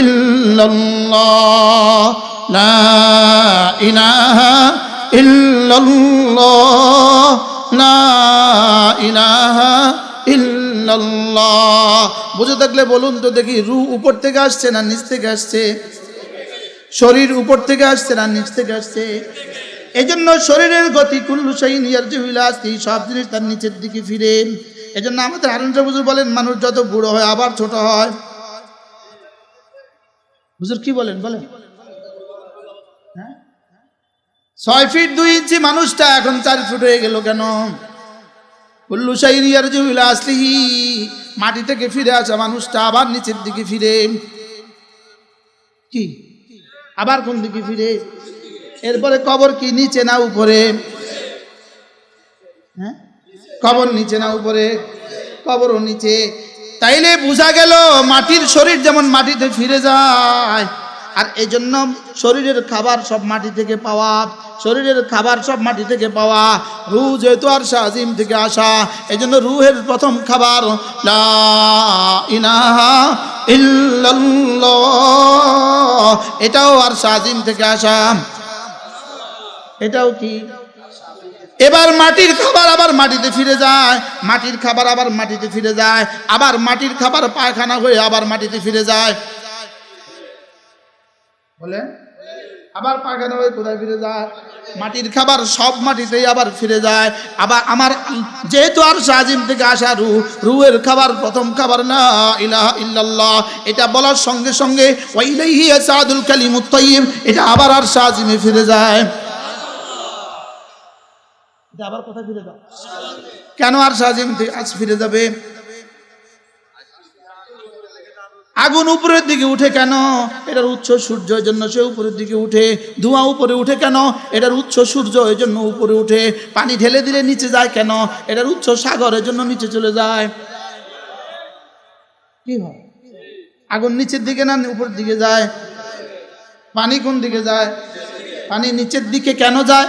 ইল্লাল্লাহ, লা ইলাহা ইল্লাল্লাহ, লা ইলাহা ইল্লাল্লাহ। বুঝে থাকলে বলুন তো দেখি, রূহ উপর থেকে আসছে না নিচ থেকে আসছে? শরীর উপর থেকে আসছে না নিচ থেকে আসছে? এই জন্য শরীরের গতি কুল্লু শাইইন ইয়ারজিউ ইলা আসলিহি, সব জিনিস তার নিচের দিকে ফিরে। এই জন্য আমাদের হারুন শাহ হুজুর বলেন, মানুষ যত বুড়ো হয় আবার ছোট হয়। হুজুর কি বলেন? বলেন। 6 ফিট 2 ইঞ্চি মানুষটা এখন 4 ফুট হয়ে গেল কেন? কুল্লু শাইইন ইয়ারজিউ ইলা আসলিহি, মাটি থেকে ফিরে আসা মানুষটা আবার নিচের দিকে ফিরে। কি আবার কোন দিকে ফিরে? এরপরে কবর কি নিচে না উপরে? হ্যাঁ, কবর নিচে না উপরে? কবরও নিচে। তাইলে বোঝা গেল মাটির শরীর যেমন মাটিতে ফিরে যায়, আর এই জন্য শরীরের খাবার সব মাটি থেকে পাওয়া, শরীরের খাবার সব মাটি থেকে পাওয়া। রূহ যেহেতু আরশ আজিম থেকে আসা, এই জন্য রূহের প্রথম খাবার লা ইলাহা ইল্লাল্লাহ, এটাও আরশ আজিম থেকে আসা। এটাও কি? এবার মাটির খাবার আবার মাটিতে ফিরে যায়, মাটির খাবার আবার মাটিতে ফিরে যায়, আবার মাটির খাবার পায়খানা হয়ে আবার মাটিতে ফিরে যায়। বলে আবার পায়খানা হয়ে কোথায় ফিরে যায়? মাটির খাবার সব মাটিতেই আবার ফিরে যায়। আবার আমার যেহেতু আরশ আজিম থেকে আসা রূহ, রূহের খাবার প্রথম খাবার লা ইলাহা ইল্লাল্লাহ, এটা বলার সঙ্গে সঙ্গে ওয়া ইলাইহি ইয়াসাদুল কালিমুত তাইয়্যিব, এটা আবার আরশ আজিমে ফিরে যায়। এটা আবার কোথায় ফিরে যায়? কেন আরশ আজিম থেকে আজ ফিরে যাবে? আগুন উপরের দিকে উঠে কেন? এটার উৎস সূর্য, এর জন্য সে উপরের দিকে উঠে। ধোঁয়া উপরে উঠে কেন? এটার উৎস সূর্য, এর জন্য উপরে উঠে। পানি ঢেলে দিলে নিচে যায় কেন? এটার উৎস সাগর, এর জন্য নিচে চলে যায়। কি হয়? আগুন নিচের দিকে না উপরের দিকে যায়? পানি কোন দিকে যায়? পানি নিচের দিকে কেন যায়?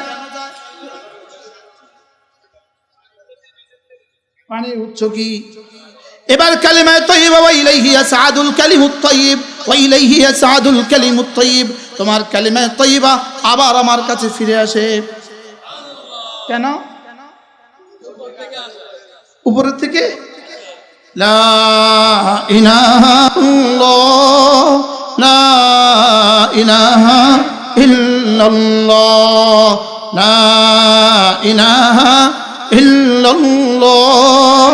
পানির উৎস কি? এবার কালিমা তাইয়্যিবা ওয়া ইলাইহি ইয়াসআদুল কালিমুত তাইয়্যিব, ওয়া ইলাইহি ইয়াসআদুল কালিমুত তাইয়্যিব, তোমার কালিমা তাইয়্যিবা আবার আমার কাছে ফিরে আসে। কেন? উপরের থেকে। লা ইলাহা ইল্লাল্লাহ, লা ইলাহা ইল্লাল্লাহ, লা ইলাহা ইল্লাল্লাহ,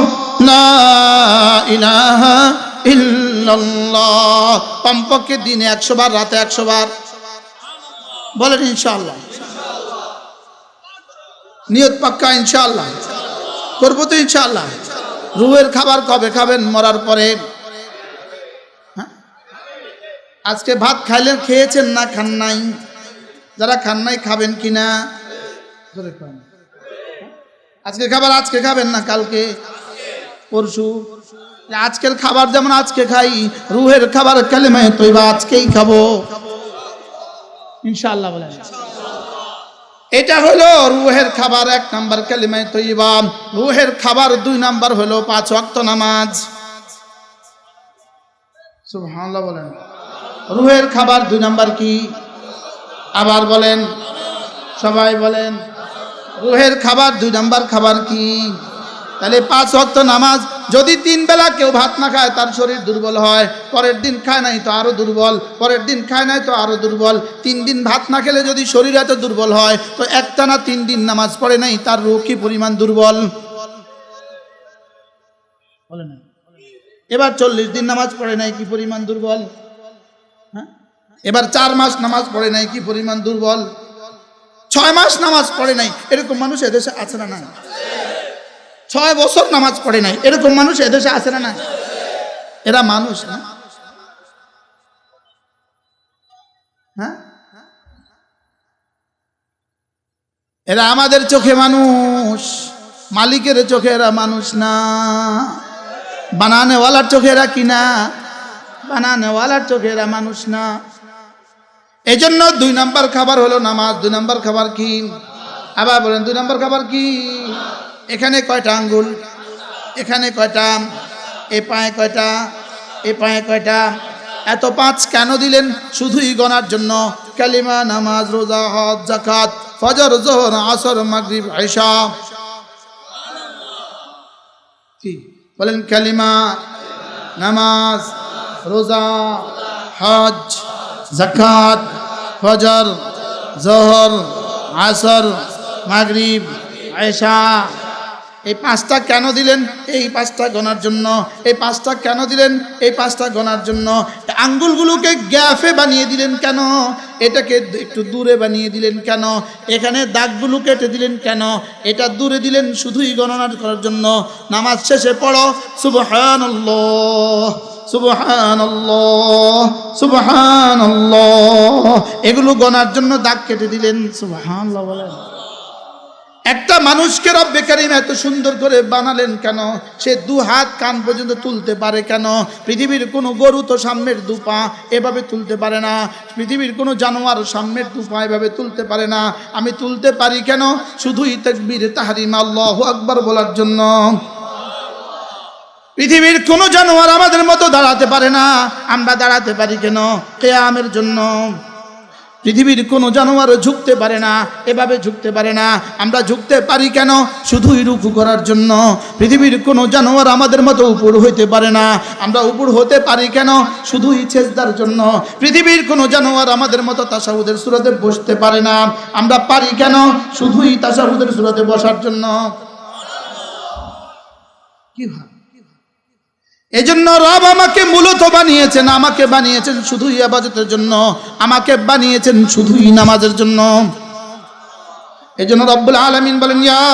লা ইলাহা ইল্লাল্লাহ। কমপক্ষে দিনে 100 বার, রাতে 100 বার বলেন ইনশাআল্লাহ। নিয়ত পাক্কা ইনশাআল্লাহ করবো তো ইনশাআল্লাহ। রূহের খাবার কবে খাবেন? মরার পরে। আজকে ভাত খাইলেন, খেয়েছেন না খান নাই? যারা খান নাই খাবেন কিনা? আজকে খাবার আজকে খাবেন না কালকে পরশু? আজকের খাবার যেমন আজকে খাই, রূহের খাবার কালিমা তাইয়্যিবা আজকেই খাবো ইনশাআল্লাহ বলেন। এটা হলো রূহের খাবার 1 নাম্বার কালিমা তাইয়্যিবা। রূহের খাবার 2 নাম্বার হলো 5 ওয়াক্ত নামাজ। সুবহানাল্লাহ বলেন। রূহের খাবার 2 নাম্বার কি? আবার বলেন, সবাই বলেন। রূহের খাবার 2 নাম্বার খাবার কি? তাহলে 5 ওয়াক্ত নামাজ। যদি 3 বেলা কেউ ভাত না খায় তার শরীর দুর্বল হয়, পরের দিন খায় নাই তো আরো দুর্বল, পরের দিন খায় নাই তো আরো দুর্বল। 3 দিন ভাত না খেলে যদি শরীর এত দুর্বল হয়, তো একটানা 3 দিন নামাজ পড়ে নাই, তার রূহ কি পরিমাণ দুর্বল? বলেন। এবার 40 দিন নামাজ পড়ে নাই, কি পরিমাণ দুর্বল? হ্যাঁ, এবার 4 মাস নামাজ পড়ে নাই, কি পরিমাণ দুর্বল? 6 মাস নামাজ পড়ে নাই, এরকম মানুষ এদেশে আছে না না? 6 বছর নামাজ পড়ে নাই, এরকম মানুষ এদেশে আছে না না? এরা মানুষ না? এরা আমাদের চোখে মানুষ, মালিকের চোখে এরা মানুষ না। বানানেওয়ালার চোখে এরা কি না? বানানেওয়ালার চোখে এরা মানুষ না। এই জন্য 2 নম্বর খাবার হলো নামাজ। 2 নম্বর খাবার কি? আবার বলেন 2 নম্বর খাবার কি? এখানে কয়টা আঙ্গুল? এখানে কয়টা? এ পায়ে কয়টা? এ পায়ে কয়টা? এত 5 কেন দিলেন? শুধুই গণার জন্য। কালিমা, নামাজ, রোজা, হজ, যাকাত, ফজর, যোহর, আসর, মাগরিব, ইশা। কি বলেন? কালিমা, নামাজ, রোজা, হজ, যাকাত, ফজর, যোহর, আসর, মাগরিব, ইশা। এই 5টা কেন দিলেন? এই 5টা গণার জন্য। এই 5টা কেন দিলেন? এই 5টা গণার জন্য। আঙ্গুলগুলোকে গ্যাফে বানিয়ে দিলেন কেন? এটাকে একটু দূরে বানিয়ে দিলেন কেন? এখানে দাগগুলো কেটে দিলেন কেন? এটা দূরে দিলেন শুধুই গণনা করার জন্য। নামাজ শেষে পড়ো সুবহানাল্লাহ, সুবহানাল্লাহ, সুবহানাল্লাহ, এগুলো গণার জন্য দাগ কেটে দিলেন। সুবহানাল্লাহ বলেন। একটা মানুষকে রব্বে কারীম এত সুন্দর করে বানালেন কেন? সে 2 হাত কান পর্যন্ত তুলতে পারে কেন? পৃথিবীর কোনো গরু তো সামনের 2 পা এভাবে তুলতে পারে না। পৃথিবীর কোনো জানোয়ার সামনের 2 পা এভাবে তুলতে পারে না। আমি তুলতে পারি কেন? শুধুই তাকবীর তাহরিম আল্লাহু আকবার বলার জন্য। পৃথিবীর কোনো জানোয়ার আমাদের মতো দাঁড়াতে পারে না, আমরা দাঁড়াতে পারি কেন? কিয়ামের জন্য। পৃথিবীর কোনো জানোয়ারও ঝুঁকতে পারে না, এভাবে ঝুঁকতে পারে না, আমরা ঝুঁকতে পারি কেন? শুধুই রুকু করার জন্য। পৃথিবীর কোনো জানোয়ার আমাদের মতো উপর হইতে পারে না, আমরা উপর হতে পারি কেন? শুধুই সেজদার জন্য। পৃথিবীর কোনো জানোয়ার আমাদের মতো তাশাহুদের সূরাতে বসতে পারে না, আমরা পারি কেন? শুধুই তাশাহুদের সূরাতে বসার জন্য। কি হয়? এজন্য রব আমাকে মূলত বানিয়েছেন, আমাকে বানিয়েছেন শুধুই ইবাদতের জন্য, আমাকে বানিয়েছেন শুধুই নামাজের জন্য। এজন্য রব্বুল আলামিন বলেন, ইয়া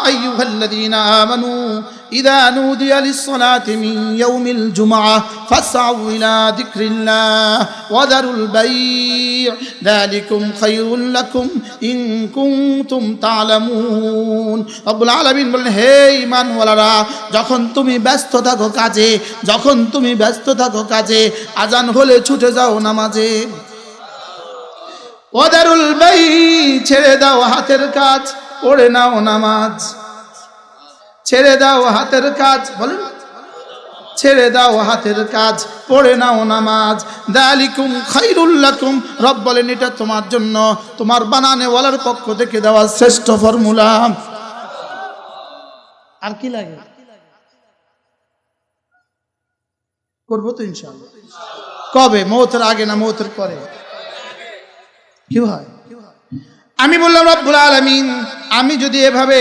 আইয়ুহাল্লাযীনা আমানু ইযা নুদিয়া লিস-সালাতি মিন ইয়াউমিল জুমআহ ফাসআউ ইলা যিকরিল্লাহ ওয়া যারুল বাই' যালিকুম খায়রুল লাকুম ইন কুনতুম তা'লামুন। রব্বুল আলামিন বলেন, হে ঈমানওয়ালারা, যখন তুমি ব্যস্ত থাকো কাজে, যখন তুমি ব্যস্ত থাকো কাজে, আজান হলে ছুটে যাও নামাজে। ওয়াদারুল বাই, ছেড়ে দাও হাতের কাজ, পড়ে নাও নামাজ। ছেড়ে দাও হাতের কাজ, বলেন ছেড়ে দাও হাতের কাজ, পড়ে নাও নামাজ। যালিকুম খায়রুল লাকুম, রব বলেন এটা তোমার জন্য, তোমার বানানেওয়ালার পক্ষ থেকে দেওয়া শ্রেষ্ঠ ফর্মুলা। আর কি লাগে? করবো তো ইনশাআল্লাহ। কবে? মওতের আগে না মওতের পরে? কি হয়? আমি বললাম রব্বুল আলামিন, আমি যদি এভাবে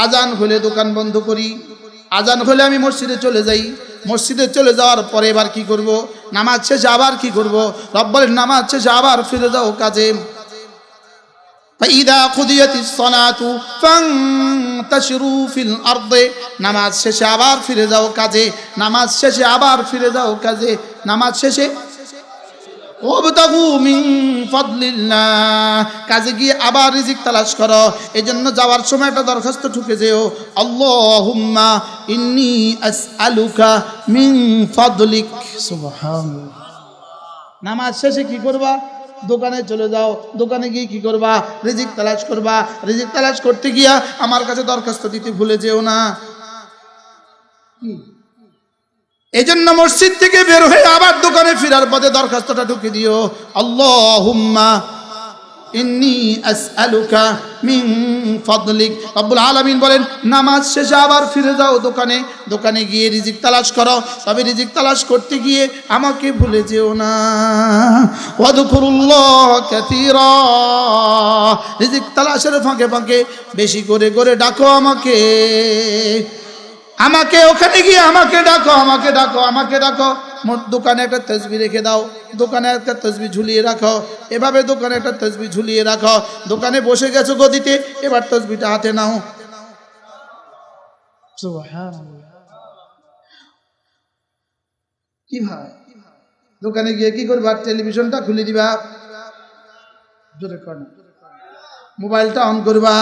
আজান হলে দোকান বন্ধ করি, আজান হলে আমি মসজিদে চলে যাই, মসজিদে চলে যাওয়ার পরে এবার কি করব? নামাজ শেষে আবার কি করব? রব বলেন নামাজ শেষে আবার ফিরে যাও কাজে। ফাইদা কুদিয়াতিস সালাতু ফান্তাশিরু ফিল আরদে, নামাজ শেষে আবার ফিরে যাও কাজে, নামাজ শেষে আবার ফিরে যাও কাজে, নামাজ শেষে ওয়াবতাগু মিন ফাদলিল্লাহ, কাজে গিয়ে আবার রিজিক তালাশ করো। এজন্য যাওয়ার সময় একটা দরখাস্ত ঠুকে যেও, আল্লাহুম্মা ইন্নী আসআলুকা মিন ফাদলিক। সুবহানাল্লাহ। নামাজ শেষে কি করবা? দোকানে চলে যাও, দোকানে গিয়ে কি করবা? রিজিক তালাশ করবা। রিজিক তালাশ করতে গিয়া আমার কাছে দরখাস্ত দিতে ভুলে যেও না। এজন্য মসজিদ থেকে বের হয়ে আবার দোকানে ফেরার পথে দরখাস্তটা ঢুকে দিও, আল্লাহুম্মা ইন্নী আসআলুকা মিন ফাদলিক। রব্বুল আলামিন বলেন নামাজ শেষে আবার ফিরে যাও দোকানে, দোকানে গিয়ে রিজিক তালাশ করো। তবে রিজিক তালাশ করতে গিয়ে আমাকে ভুলে যেও না। ওয়াযকুরুল্লাহ কাসীরা, রিজিক তালাশের ফাঁকে ফাঁকে বেশি করে করে ডাকো আমাকে, আমাকে ওখানে গিয়ে আমাকে ডাকো, আমাকে ডাকো, আমাকে ডাকো। দোকানে একটা তসবিহ রেখে দাও, দোকানে একটা তসবিহ ঝুলিয়ে রাখো, এভাবে দোকানে একটা তসবিহ ঝুলিয়ে রাখো। দোকানে বসে গেছো গদিতে, এবার তসবিহটা হাতে নাও। সুবহানাল্লাহ। কি ভাই, দোকানে গিয়ে কি করবা? টেলিভিশনটা খুলে দিবা, জোরে কর না, মোবাইলটা অন করবা,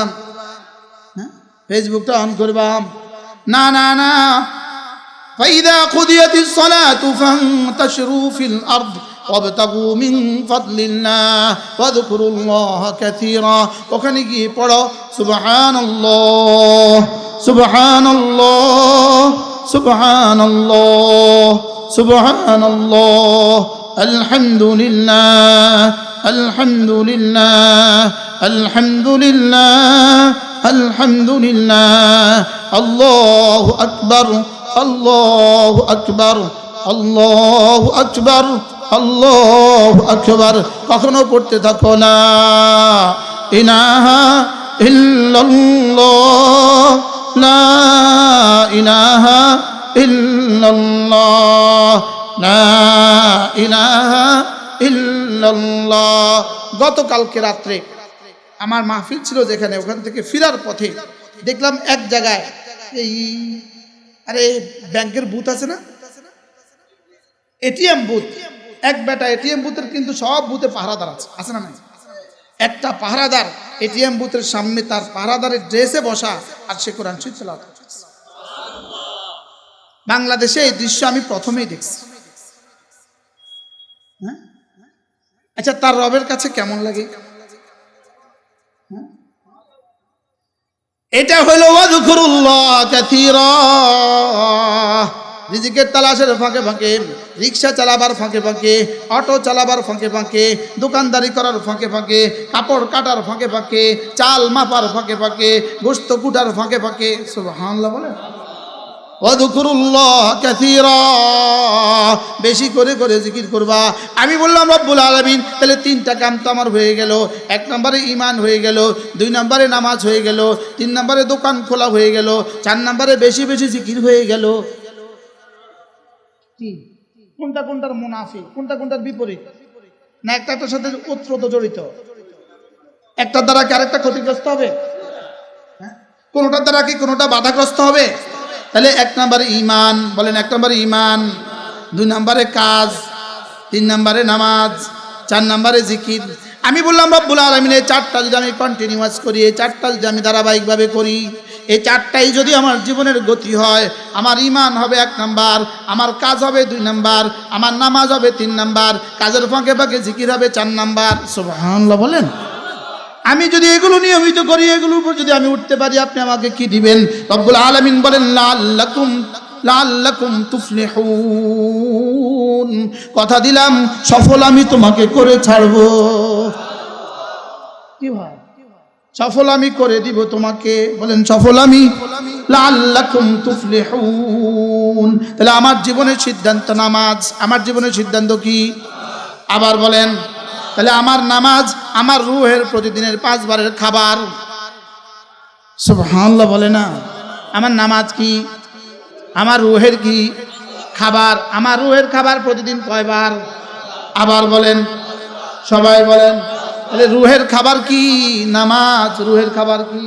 হ্যাঁ, ফেসবুকটা অন করবা। না না না, فإذا قضيت الصلاة فانتشروا في الأرض وابتغوا من فضل الله واذكروا الله كثيرا। ওখানে গিয়ে পড়ো সুবহানাল্লাহ সুবহানাল্লাহ সুবহানাল্লাহ সুবহানাল্লাহ আলহামদুলিল্লাহ আলহামদুলিল্লাহ আলহামদুলিল্লাহ আলহামদুলিল্লাহ আল্লাহু আকবার আল্লাহু আকবার আল্লাহু আকবার আল্লাহু আকবার। কখনো পড়তে থাকো লা ইলাহা ইল্লাল্লাহ লা ইলাহা ইল্লাল্লাহ লা ইলাহা ইল্লাল্লাহ। গতকালকে রাত্রে আমার মাহফিল ছিল যেখানে, ওখান থেকে ফিরার পথে দেখলাম এক জায়গায় এই আরে ব্যাংকের বুথ আছে না, এটিএম বুথ, এক বেটা এটিএম বুথের কিন্তু সব বুথে পাহারাদার আছে না নাই? একটা পাহারাদার এটিএম বুথের সামনে তার পাহারাদারের ড্রেসে বসা আর সে কোরআন শরীফ তেলাওয়াত করছে। বাংলাদেশে এই দৃশ্য আমি প্রথমেই দেখছি। হ্যাঁ, আচ্ছা তার রবের কাছে কেমন লাগে? এটা হলো ওয়াযকুরুল্লাহ কাসীরা। রিজিকের তালাশের ফাঁকে ফাঁকে, রিক্সা চালাবার ফাঁকে ফাঁকে, অটো চালাবার ফাঁকে ফাঁকে, দোকানদারি করার ফাঁকে ফাঁকে, কাপড় কাটার ফাঁকে ফাঁকে, চাল মাপার ফাঁকে ফাঁকে, গোশত কুটার ফাঁকে ফাঁকে সুবহানাল্লাহ বলে ওয়াযকুরুল্লাহ কাসীরা, বেশি করে করে জিকির করবা। আমি বললাম রব্বুল আলামিন, তাহলে তিনটা কাম তো আমার হয়ে গেল। এক নম্বরে ঈমান হয়ে গেল, দুই নম্বরে নামাজ হয়ে গেল, তিন নম্বরে দোকান খোলা হয়ে গেল, চার নম্বরে বেশি বেশি জিকির হয়ে গেল। কি কোনটা কোনটার মুনাফিক, কোনটা কোনটার বিপরীত? না একটার সাথে ওতপ্রোত জড়িত? একটার দ্বারা কি আরেকটা ক্ষতিগ্রস্ত হবে? হ্যাঁ, কোনটার দ্বারা কি কোনটা বাধাগ্রস্ত হবে? তাহলে এক নম্বরে ঈমান, বলেন এক নম্বরে ঈমান, দুই নম্বরে কাজ, তিন নম্বরে নামাজ, চার নম্বরে জিকির। আমি বললাম রব্বুল আলামিন, এই চারটা যদি আমি কন্টিনিউয়াস করি, এই চারটা যদি আমি ধারাবাহিকভাবে করি, এই চারটাই যদি আমার জীবনের গতি হয়, আমার ঈমান হবে এক নাম্বার, আমার কাজ হবে দুই নাম্বার, আমার নামাজ হবে তিন নাম্বার, কাজের ফাঁকে ফাঁকে জিকির হবে চার নাম্বার। সুবহানাল্লাহ বলেন। আমি যদি এগুলো নিয়মিত করি, এগুলোর উপর যদি আমি উঠতে পারি, আপনি আমাকে কি দিবেন? রব্বুল আলামিন বলেন লাআল্লাকুম তুফলিহুন, কথা দিলাম সফল আমি তোমাকে করে ছাড়বো। কি ভাই, সফল আমি করে দিব তোমাকে, বলেন সফল আমি। লাআল্লাকুম তুফলিহুন, তাহলে আমার জীবনের সিদ্ধান্ত নামাজ, আমার জীবনের সিদ্ধান্ত কি? আবার বলেন, তাহলে আমার নামাজ আমার রুহের প্রতিদিনের 5 বারের খাবার। সুবহানাল্লাহ বলে না। আমার নামাজ কি? আমার রুহের কি খাবার? আমার রুহের খাবার প্রতিদিন কয়বার? আবার বলেন, সবাই বলেন। তাহলে রুহের খাবার কি? নামাজ। রুহের খাবার কি?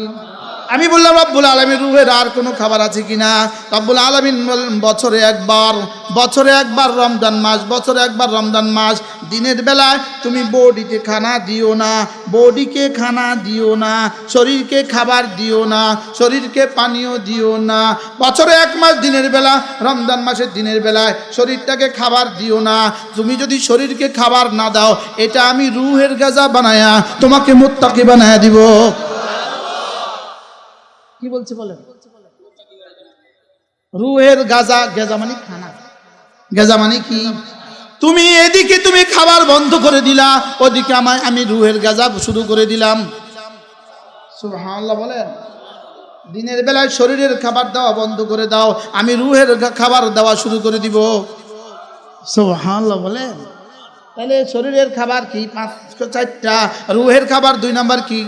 আমি বললাম রব্বুল আলামিন, রুহের আর কোনো খাবার আছে কিনা? রব্বুল আলামিন বলেন বছরে একবার, বছরে একবার রমজান মাস, বছরে একবার রমজান মাস। দিনের বেলায় তুমি বডিকে খানা দিও না, বডিকে খানা দিও না, শরীরকে খাবার দিও না, শরীরকে পানীয় দিও না। বছরে এক মাস দিনের বেলা, রমজান মাসের দিনের বেলায় শরীরটাকে খাবার দিও না। তুমি যদি শরীরকে খাবার না দাও, এটা আমি রুহের গাজা বানায়া তোমাকে মুত্তাকি বানায়া দিব। কি বলছে বলেন? রুহের গাজা, গেজা মানে খানা, গেজা মানে কি? তুমি এদিকে তুমি খাবার বন্ধ করে দিলা, ওদিকে আমি রুহের গাজা শুরু করে দিলাম। সুবহানাল্লাহ বলেন। দিনের বেলায় শরীরের খাবার দেওয়া বন্ধ করে দাও, আমি রুহের খাবার দেওয়া শুরু করে দিব। সুবহানাল্লাহ বলেন। তাহলে শরীরের খাবার কি? 4টা। রুহের খাবার 2 নাম্বার কি?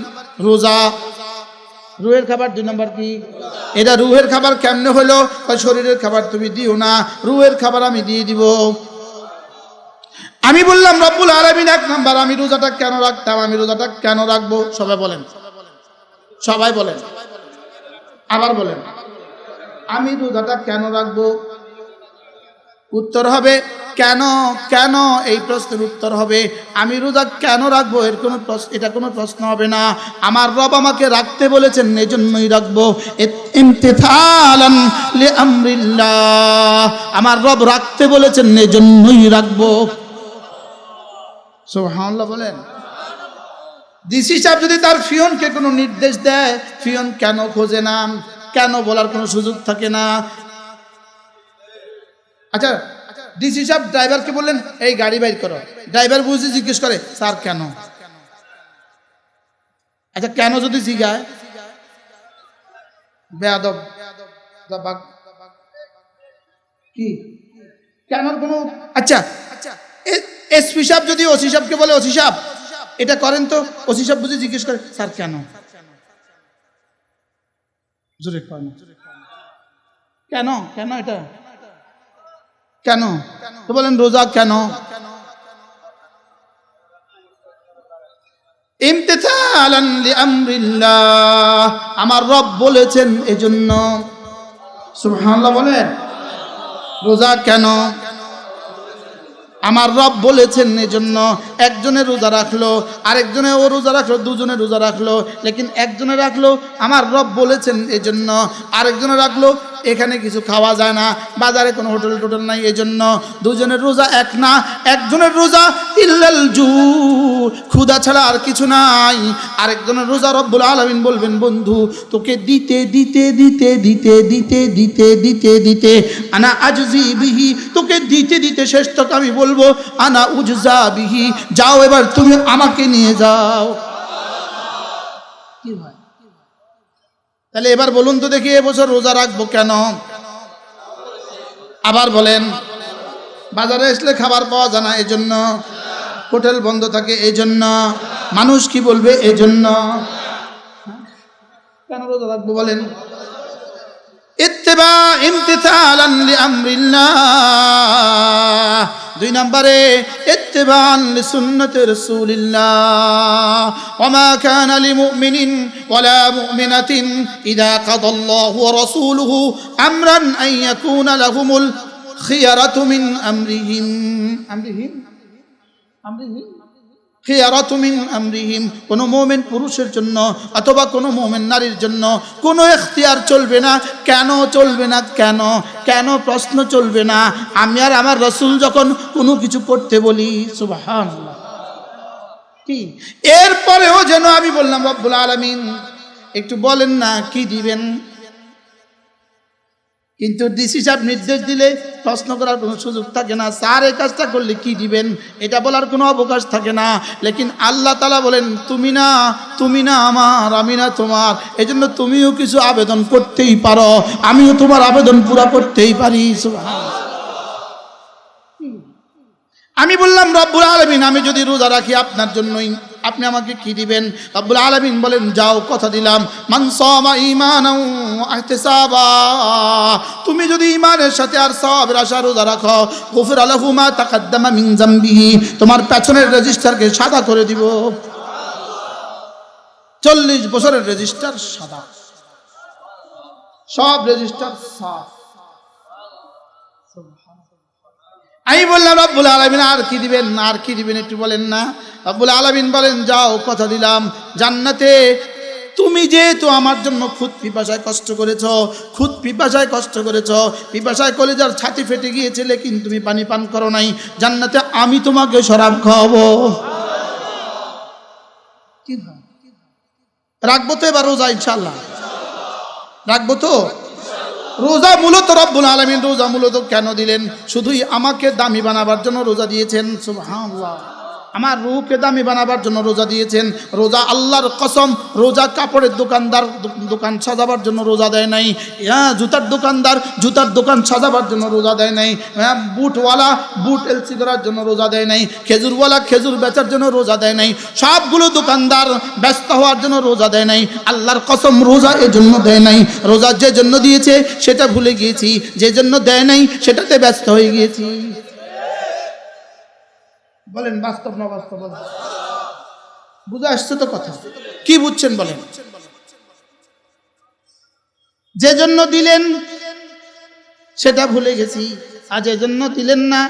রোজা। রুহের খাবার 2 নাম্বার কি? এটা রুহের খাবার কেমনে হলো? শরীরের খাবার তুমি দিও না, রুহের খাবার আমি দিয়ে দিব। আমি বললাম রব্বুল আলামিন 1 নাম্বার, আমি রোজাটা কেন রাখতাম, আমি রোজাটা কেন রাখবো? সবাই বলেন, সবাই বলেন, আবার বলেন, আমি রোজাটা কেন রাখবো? উত্তর হবে কেন কেন, এই প্রশ্নের উত্তর হবে আমি রোজা কেন রাখবো, এর কোনো প্রশ্ন, এটা কোনো প্রশ্ন হবে না। আমার রব আমাকে রাখতে বলেছেন, এজন্যই রাখবো। ইমতিসালান লিআমরিল্লাহ, আমার রব রাখতে বলেছেন, এজন্যই রাখবো। সুবহানাল্লাহ বলেন। ডিসি সাহেব যদি তার ফিয়নকে কোনো নির্দেশ দেয়, ফিয়ন কেন খোঁজে না, কেন বলার কোনো সুযোগ থাকে না। আচ্ছা, ডিসি সাহেব ড্রাইভারকে বললেন এই গাড়ি বাইর করো, ড্রাইভার বুঝে জিজ্ঞেস করে স্যার কেন। আচ্ছা কেন যদি জিজ্ঞায়, বেয়াদব কি কেন কোনো। আচ্ছা এসপি সাহেব যদি ওসি সাহেবকে বলে ওসি সাহেব এটা করেন তো, ওসি সাহেব বুঝে জিজ্ঞেস করে স্যার কেন। জোরে কেন কেন এটা কেন, তো বলেন রোজা কেন। ইমতিসালান লিআমরিল্লাহ, আমার রব বলেছেন এজন্য। সুবহানাল্লাহ বলেন। রোজা কেন, আমার রব বলেছেন এজন্য। একজনে রোজা রাখলো, আরেকজনে ও রোজা রাখলো, দুজনে রোজা রাখলো, লেকিন একজনে রাখলো আমার রব বলেছেন এজন্য, আরেকজনে রাখলো এখানে কিছু খাওয়া যায় না, বাজারে কোনো হোটেল টোটেল নাই, এজন্য। দুজনের রোজা এক না, একজনের রোজা ইল্লাল জু, ক্ষুধা ছাড়া আর কিছু নাই। আরেকজনের রোজা রব্বুল আলামিন বলবেন বন্ধু তোকে দিতে দিতে দিতে দিতে দিতে দিতে দিতে দিতে আনা আজজি বিহি, তোকে দিতে দিতে শেষ তক আমি বলবো আনা উজজা বিহি, যাও এবার তুমি আমাকে নিয়ে যাও। কি ভাই, তাহলে এবার বলুন তো দেখি এবছর রোজা রাখবো কেন। আবার বলেন। বাজারে আসলে খাবার পাওয়া যায় না এজন্য, হোটেল বন্ধ থাকে এজন্য, মানুষ কি বলবে এজন্য, কেন রোজা রাখবো বলেন। ইত্তিবা ইমতিসালান লিআমরিল্লাহ। দুই নম্বরে ইত্তিবাআন লিসুন্নতি রাসূলিল্লাহ। ওয়ামা কানা লিমুমিনিন ওয়ালা মুমিনাতিন ইযা কাদাল্লাহু ওয়া রাসূলুহু আমরান আন ইয়াকুনা লাহুমুল খিয়ারাতু মিন আমরিহিম খিয়ারাতু মিন আমরিহিম। কোনো মুমিন পুরুষের জন্য অথবা কোনো মুমিন নারীর জন্য কোনো ইখতিয়ার চলবে না। কেন চলবে না, কেন কেন প্রশ্ন চলবে না। আমি আর আমার রাসূল যখন কোনো কিছু করতে বলি, সুবহানাল্লাহ, কি এরপরেও যেন আমি বললাম রব্বুল আলামিন একটু বলেন না কি দিবেন, কিন্তু ডিসি সাহেব নির্দেশ দিলে প্রশ্ন করার কোনো সুযোগ থাকে না। স্যার এই কাজটা করলে কি দিবেন এটা বলার কোনো অবকাশ থাকে না। লেকিন আল্লাহ তাআলা বলেন তুমি না আমার, আমি না তোমার, এজন্য তুমিও কিছু আবেদন করতেই পারো, আমিও তোমার আবেদন পুরা করতেই পারি। সুবহানাল্লাহ। আমি বললাম রব্বুল আলামিন আমি যদি রোজা রাখি আপনার জন্যই, আপনি আমাকে কি দিবেন। রব্বুল আলামিন বলেন যাও কথা দিলাম, মান সামা ঈমানাও ওয়া ইহতিসাবা, তুমি যদি ঈমানের সাথে আর সওয়াবের আশা রোজা রাখো, গুফিরা লাহু মা তাকাদ্দামা মিন যামবিহি, তোমার পেছনের রেজিস্টারকে সাদা করে দিব। 40 বছরের রেজিস্টার সাদা, সব রেজিস্টার সাফ। আমি বললাম রব্বুল আলামিন আর কি দিবেন, আর কি দিবেন একটু বলেন না। রব্বুল আলামিন বলেন যাও কথা দিলাম জান্নাতে তুমি যেহেতু আমার জন্য খুদ পিপাসায় কষ্ট করেছো, পিপাসায় কলেজার ছাতি ফেটে গিয়েছে, লেকিন তুমি পানি পান করো নাই, জান্নাতে আমি তোমাকে শরাব খাওয়াবো। কি রাখবো তো এবার রোজা, ইনশাআল্লাহ রাখবো তো রোজা। মূলত রব্বুল আলামিন রোজা মূলত কেন দিলেন, শুধুই আমাকে দামি বানাবার জন্য রোজা দিয়েছেন। সুবহানাল্লাহ। আমার রূহকে দামি বানাবার জন্য রোজা দিয়েছেন। রোজা আল্লাহর কসম, রোজা কাপড়ের দোকানদার দোকান সাজাবার জন্য রোজা দেয় নাই, জুতার দোকানদার জুতার দোকান সাজাবার জন্য রোজা দেয় নাই, বুটওয়ালা বুট এলসি করার জন্য রোজা দেয় নাই, খেজুরওয়ালা খেজুর বেচার জন্য রোজা দেয় নাই, সবগুলো দোকানদার ব্যস্ত হওয়ার জন্য রোজা দেয় নাই। আল্লাহর কসম রোজা এজন্য দেয় নাই, রোজা যে জন্য দিয়েছে সেটা ভুলে গিয়েছি, যে জন্য দেয় নাই সেটাতে ব্যস্ত হয়ে গিয়েছি। বলেন বাস্তব না বাস্তব, বুঝে আসছে তো কথা, কি বুঝছেন বলেন। যে জন্য দিলেন সেটা ভুলে গেছি, আজ এজন্য দিলেন না,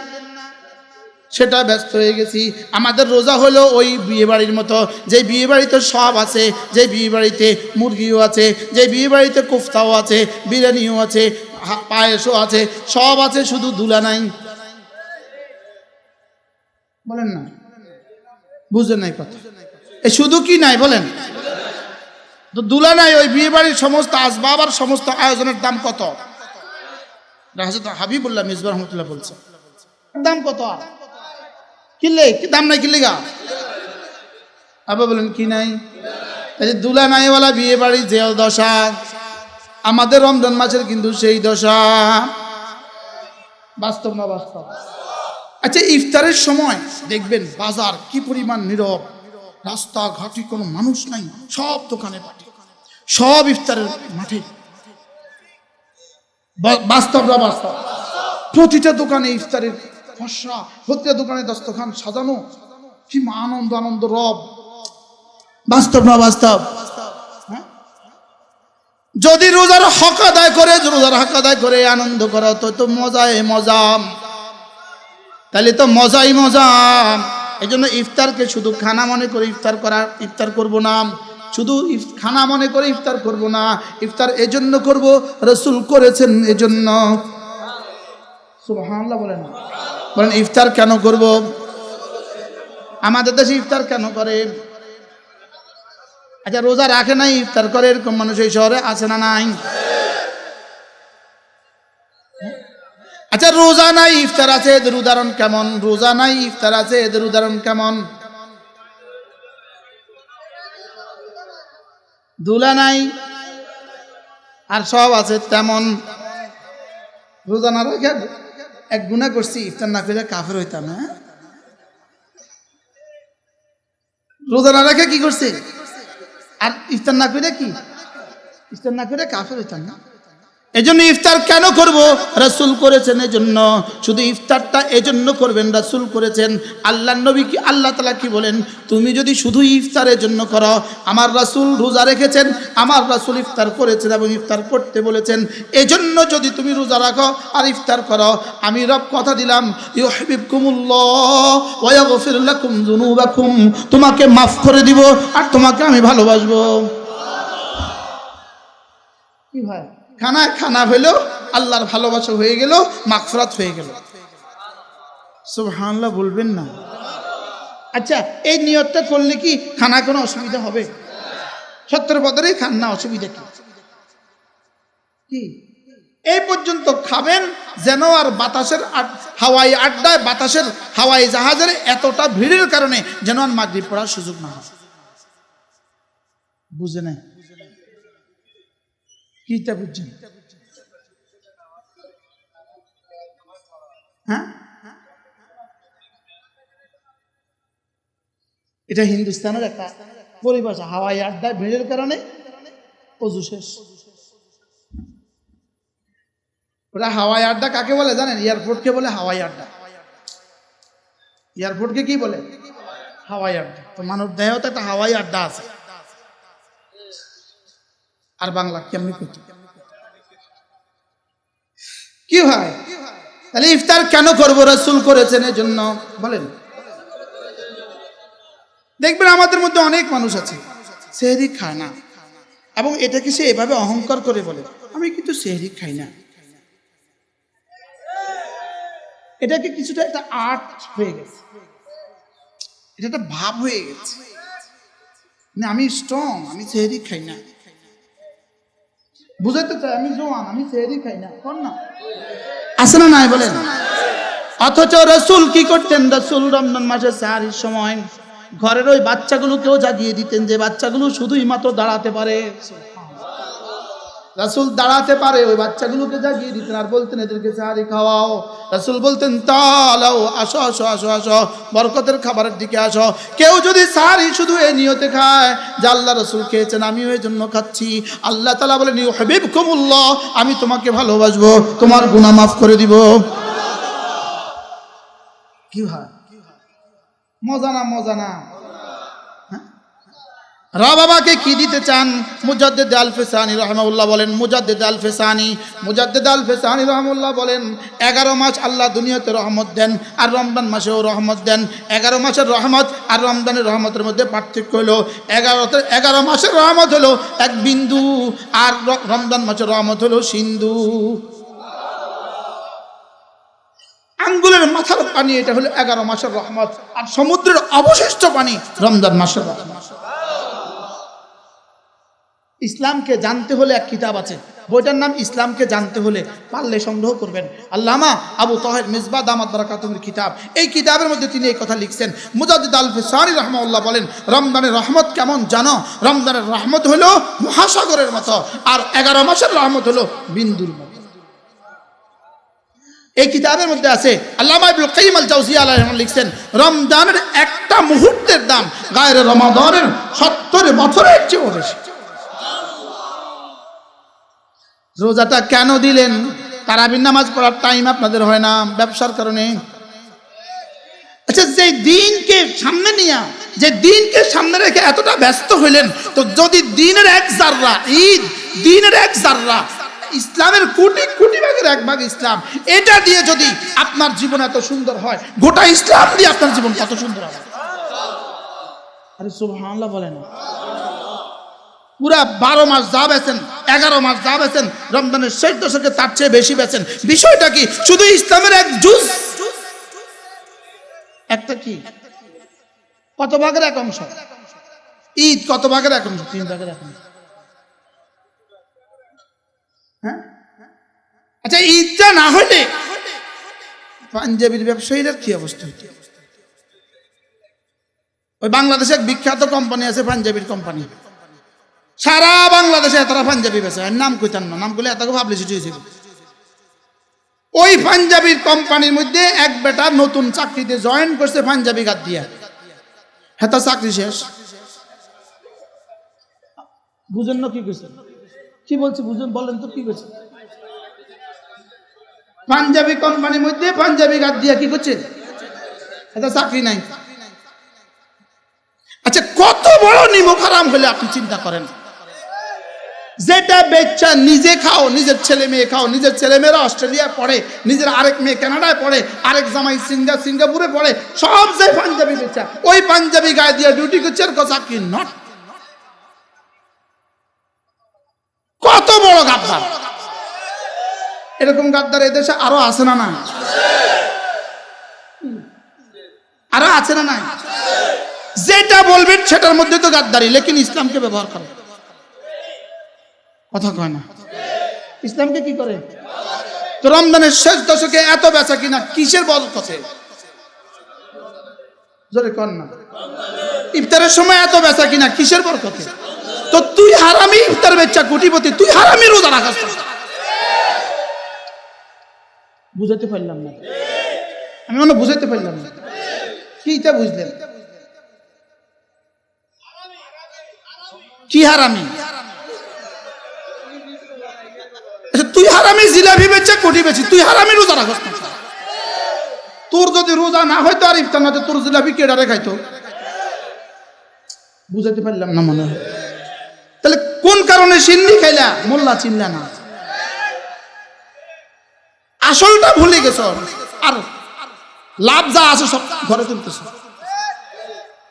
সেটা ব্যস্ত হয়ে গেছি। আমাদের রোজা হলো ওই বিয়ে বাড়ির মতো, যে বিয়ে বাড়িতে সব আছে, যে বিয়ে বাড়িতে মুরগিও আছে, যে বিয়ে বাড়িতে কোফতাও আছে, বিরিয়ানিও আছে, পায়েসও আছে, সব আছে, শুধু দুলা নাই। বলেন না, বুঝলেন নাই কথা? এই শুধু কি নাই বলেন? তো দুলা নাই। ওই বিয়ে বাড়ির সমস্ত আসবাব আর সমস্ত আয়োজনের দাম কত? হযরত হাবিবুল্লাহ মিসবাহ রহমাতুল্লাহ বলছে দাম কত? কিনলে কি দাম নাই, কিনলে গা আবার বলেন কি নাই? এই যে দুলা নাইওয়ালা বিয়ে বাড়ি যে দশা, আমাদের রমজান মাসের কিন্তু সেই দশা। বাস্তব না বাস্তব? আচ্ছা, ইফতারের সময় দেখবেন বাজার কি পরিমাণ নীরব, রাস্তাঘাটে কোনো মানুষ নাই, সব দোকানে পাটি, সব ইফতারের মাঠে। বাস্তব না বাস্তব? প্রতিটা দোকানে ইফতারের ফর্সা, প্রতিটা দোকানে দস্তরখান সাজানো, কি আনন্দ আনন্দ রব। বাস্তব না বাস্তব? যদি রোজার হক আদায় করে, রোজার হক আদায় করে আনন্দ করা তো মজাই মজা, তাহলে তো মজাই মজা। এই জন্য ইফতারকে শুধু খানা মনে করে ইফতার করব না, শুধু খানা মনে করে ইফতার করব না। ইফতার এজন্য করব, রাসূল করেছেন এজন্য। সুবহানাল্লাহ বলেন। বলেন ইফতার কেন করব? আমাদের দেশে ইফতার কেন করে? আচ্ছা, রোজা রাখে নাই ইফতার করে এরকম মানুষ এই শহরে আছে না নাই? আচ্ছা, রোজা নাই ইফতার আছে, এদের উদাহরণ কেমন? রোজা নাই ইফতার আছে, এদের উদাহরণ কেমন? দুলা নাই আর সব আছে তেমন। রোজা না রেখে এক গুনাহ করছি, ইফতার না করে কাফের হইতাম। হ্যাঁ, রোজা না রেখে কি করছে আর ইফতার না করে কি? ইফতার না করে কাফের হইতাম না। এজন্য ইফতার কেন করব? রাসূল করেছেন এজন্য। শুধু ইফতারটা এজন্য করবেন, রাসূল করেছেন। আল্লাহর নবী কি, আল্লাহ তাআলা কি বলেন? তুমি যদি শুধু ইফতারের জন্য করো, আমার রাসূল রোজা রেখেছেন, আমার রাসূল ইফতার করেছেন এবং ইফতার করতে বলেছেন, এজন্য যদি তুমি রোজা রাখো আর ইফতার করো, আমি রব কথা দিলাম, ইউহিব্বুকুমুল্লাহ ওয়া ইয়াগফির লাকুম যুনুবাকুম, তোমাকে মাফ করে দিব আর তোমাকে আমি ভালোবাসবো। কি ভাই, খানা হইলো আল্লাহর ভালোবাসা হয়ে গেল, মাগফিরাত হয়ে গেল। সুবহানাল্লাহ বলবেন না? আচ্ছা, এই নিয়তটা করলে কি খানা কোনো অসুবিধা হবে? 70 বছরে খান না, অসুবিধা কি? এই পর্যন্ত খাবেন যেন আর বাতাসের হাওয়াই আড্ডায়, বাতাসের হাওয়াই জাহাজের এতটা ভিড়ের কারণে যেন আর মাগরিব পড়ার সুযোগ না হয়। বুঝে নাই? কিটা বুঝছেন? হ্যাঁ, এটা হিন্দুস্তানের একটা পরিভাষা, হাওয়াই আড্ডায় ভিড়ের কারণে অজু শেষ। ওরা হাওয়াই আড্ডা কাকে বলে জানেন? এয়ারপোর্টকে বলে হাওয়াই আড্ডা। এয়ারপোর্টকে কি বলে? হাওয়াই আড্ডা। তো মানব দেহেও তো একটা হাওয়াই আড্ডা আছে। আর বাংলা কেমনি করতে কি হয়? তাহলে ইফতার কেন করব? রাসূল করেছেন এজন্য। বলেন, দেখবেন আমাদের মধ্যে অনেক মানুষ আছে সেহরি খায় না, এবং এটাকে সে এভাবে অহংকার করে বলে, আমি কিন্তু সেহরি খাই না। এটাকে কিছুটা একটা আর্ট হয়ে গেছে, এটা একটা ভাব হয়ে গেছে। আমি স্ট্রং, আমি সেহরি খাই না। বুঝাতে চাই আমি জোয়ান, আমি সেহরি খাই না। কোন না আছে না নাই বলেন? অথচ রাসূল কি করতেন? রাসূল রমজান মাসে সাহারির সময় ঘরের ওই বাচ্চাগুলোকেও জাগিয়ে দিতেন, যে বাচ্চাগুলো শুধুই মাত্র দাঁড়াতে পারে। রাসূল দাঁড়াতে পারে, ওই বাচ্চাগুলোকে জাগিয়ে দিতেন আর বলতেন এদেরকে সাহারি খাওয়াও। রাসূল বলতেন তালাও, আসো আসো আসো আসো, বরকতের খাবারের দিকে আসো। কেউ যদি সাহারি শুধু এই নিয়তে খায় যে আল্লাহ রাসূল খেয়েছেন, আমিও এই জন্য খাচ্ছি, আল্লাহ তাআলা বলেন ইউহিব্বুকুমুল্লাহ, আমি তোমাকে ভালোবাসবো, তোমার গুনাহ মাফ করে দিব। কি হয়? মজা না? মজা না? বাবাকে কি দিতে চান? মুজাদ্দিদ আল ফিসানি রাহিমাহুল্লাহ বলেন, মুজাদ্দিদ আল ফিসানি রাহিমাহুল্লাহ বলেন 11 মাস আল্লাহ দুনিয়াতে রহমত দেন আর রমজান মাসেও রহমত দেন। 11 মাসের রহমত আর রমজানের রহমতের মধ্যে পার্থক্য হলো 11 মাসের রহমত হলো এক বিন্দু আর রমজান মাসের রহমত হলো সিন্ধু। আঙ্গুলের মাথার পানি এটা হলো 11 মাসের রহমত, আর সমুদ্রের অবশিষ্ট পানি রমজান মাসের রহমত। ইসলামকে জানতে হলে এক কিতাব আছে, বইটার নাম ইসলামকে জানতে হলে, পারলে সংগ্রহ করবেন। আল্লামা আবু তাহের মিসবাহ দামাত বারাকাতুহুর কিতাব, এই কিতাবের মধ্যে তিনি এই কথা লিখছেন। মুজাদ্দিদ আল ফিসানি রাহিমাহুল্লাহ বলেন, রমজানের রহমত কেমন জানো? রমজানের রহমত হলো মহাসাগরের মতো, আর 11 মাসের রহমত হলো বিন্দুর মতো। এই কিতাবের মধ্যে আছে, আল্লামা ইবনুল কাইয়িম আল জাওজিয়া আলাইহিস রাহমাতুল্লাহ লিখছেন, রমজানের একটা মুহূর্তের দাম গায়রে রমাদানের 70 বছরের চেয়েও বেশি। রোজাটা কেন দিলেন? তারাবির নামাজ পড়ার টাইম আপনাদের হয় না, ব্যবসার কারণে। আচ্ছা, যে দিনকে সামনে রেখে এতটা ব্যস্ত হইলেন, তো যদি দিনের এক জাররা ঈদ, দিনের এক জাররা ইসলামের কোটি কোটি ভাগের এক ভাগ ইসলাম, এটা দিয়ে যদি আপনার জীবন এত সুন্দর হয়, গোটা ইসলাম দিয়ে আপনার জীবন কত সুন্দর হবে। আরে সুবহানাল্লাহ বলেন। পুরা 12 মাস যা বেছেন, 11 মাস যা বেছেন, রমজানের শেষ দশকে তার চেয়ে বেশি বেছেন। বিষয়টা কি? শুধু ইসলামের এক জুজ, একটা কি কত ভাগের এক অংশ? ঈদ কত ভাগের এক অংশ? 3 ভাগের এক অংশ। হ্যাঁ, আচ্ছা, ঈদটা না হলে পাঞ্জাবির ব্যবসায়ীদের কি অবস্থা? ওই বাংলাদেশে এক বিখ্যাত কোম্পানি আছে, পাঞ্জাবির কোম্পানি, সারা বাংলাদেশে তারা পাঞ্জাবি বেচে। নাম কইতাম না, নাম করলে এত পাবলিসিটি হয়েছিল। ওই পাঞ্জাবির কোম্পানির মধ্যে এক বেটা নতুন চাকরিতে জয়েন করছে পাঞ্জাবি গাদ দিয়া, হ্যাঁ, তার চাকরি শেষ। বুঝেন না কি কইছে? কি বলছি বুঝুন, বলেন তো কি কইছে? পাঞ্জাবি কোম্পানির মধ্যে পাঞ্জাবি গাদ দিয়া কি করছে? এটা চাকরি নাই। আচ্ছা, কত বড় নিমক হারাম হলে আপনি চিন্তা করেন। যেটা বেচা নিজে খাও, নিজের ছেলে মেয়ে খাও, নিজের ছেলে মেয়েরা অস্ট্রেলিয়া পড়ে, নিজের আরেক মেয়ে কানাডায় পড়ে, আরেক জামাই সিঙ্গাপুরে পড়ে, সব যে পাঞ্জাবি বেচা, ওই পাঞ্জাবি গায়ে দিয়ে ডিউটি করছে, আর চাকরি নট। কত বড় গাদ্দার! এরকম গাদ্দার এদেশে আরো আছে না? না, আরো আছে না? নাই। যেটা বলবেন সেটার মধ্যে তো গাদ্দারি, লেকিন ইসলামকে ব্যবহার করে। কথা কয় না? ইসলামকে কি করে? তো রমজানের শেষ দশকে এত বেচা কিনা কিসের বরকতে? জোরে কন না। ইফতারের সময় এত বেচা কিনা কিসের বরকতে? তো তুই হারামি ইফতার বেচা কোটিপতি, তুই হারামি রোজা রাখাস। বুঝাতে পারলাম না, আমি মনে বুঝাতে পারলাম না। কিটা বুঝলেন? কি হারামি? তুই হারামি জিলাপি বেচে কোটি বেচি, তুই হারামি রোজা রাখস। তোর যদি রোজা না হয়তো আর ইফতার না, তোর জিলাপি কেডারে খাইতো? বুঝাতে পারলাম না মনে হয়। তাহলে কোন কারণে সিন্নি খাইলা? মোল্লা চিনলা না, আসলটা ভুলে গেছ, আর লাভ যা আছে সব ঘরে তুলতেছ।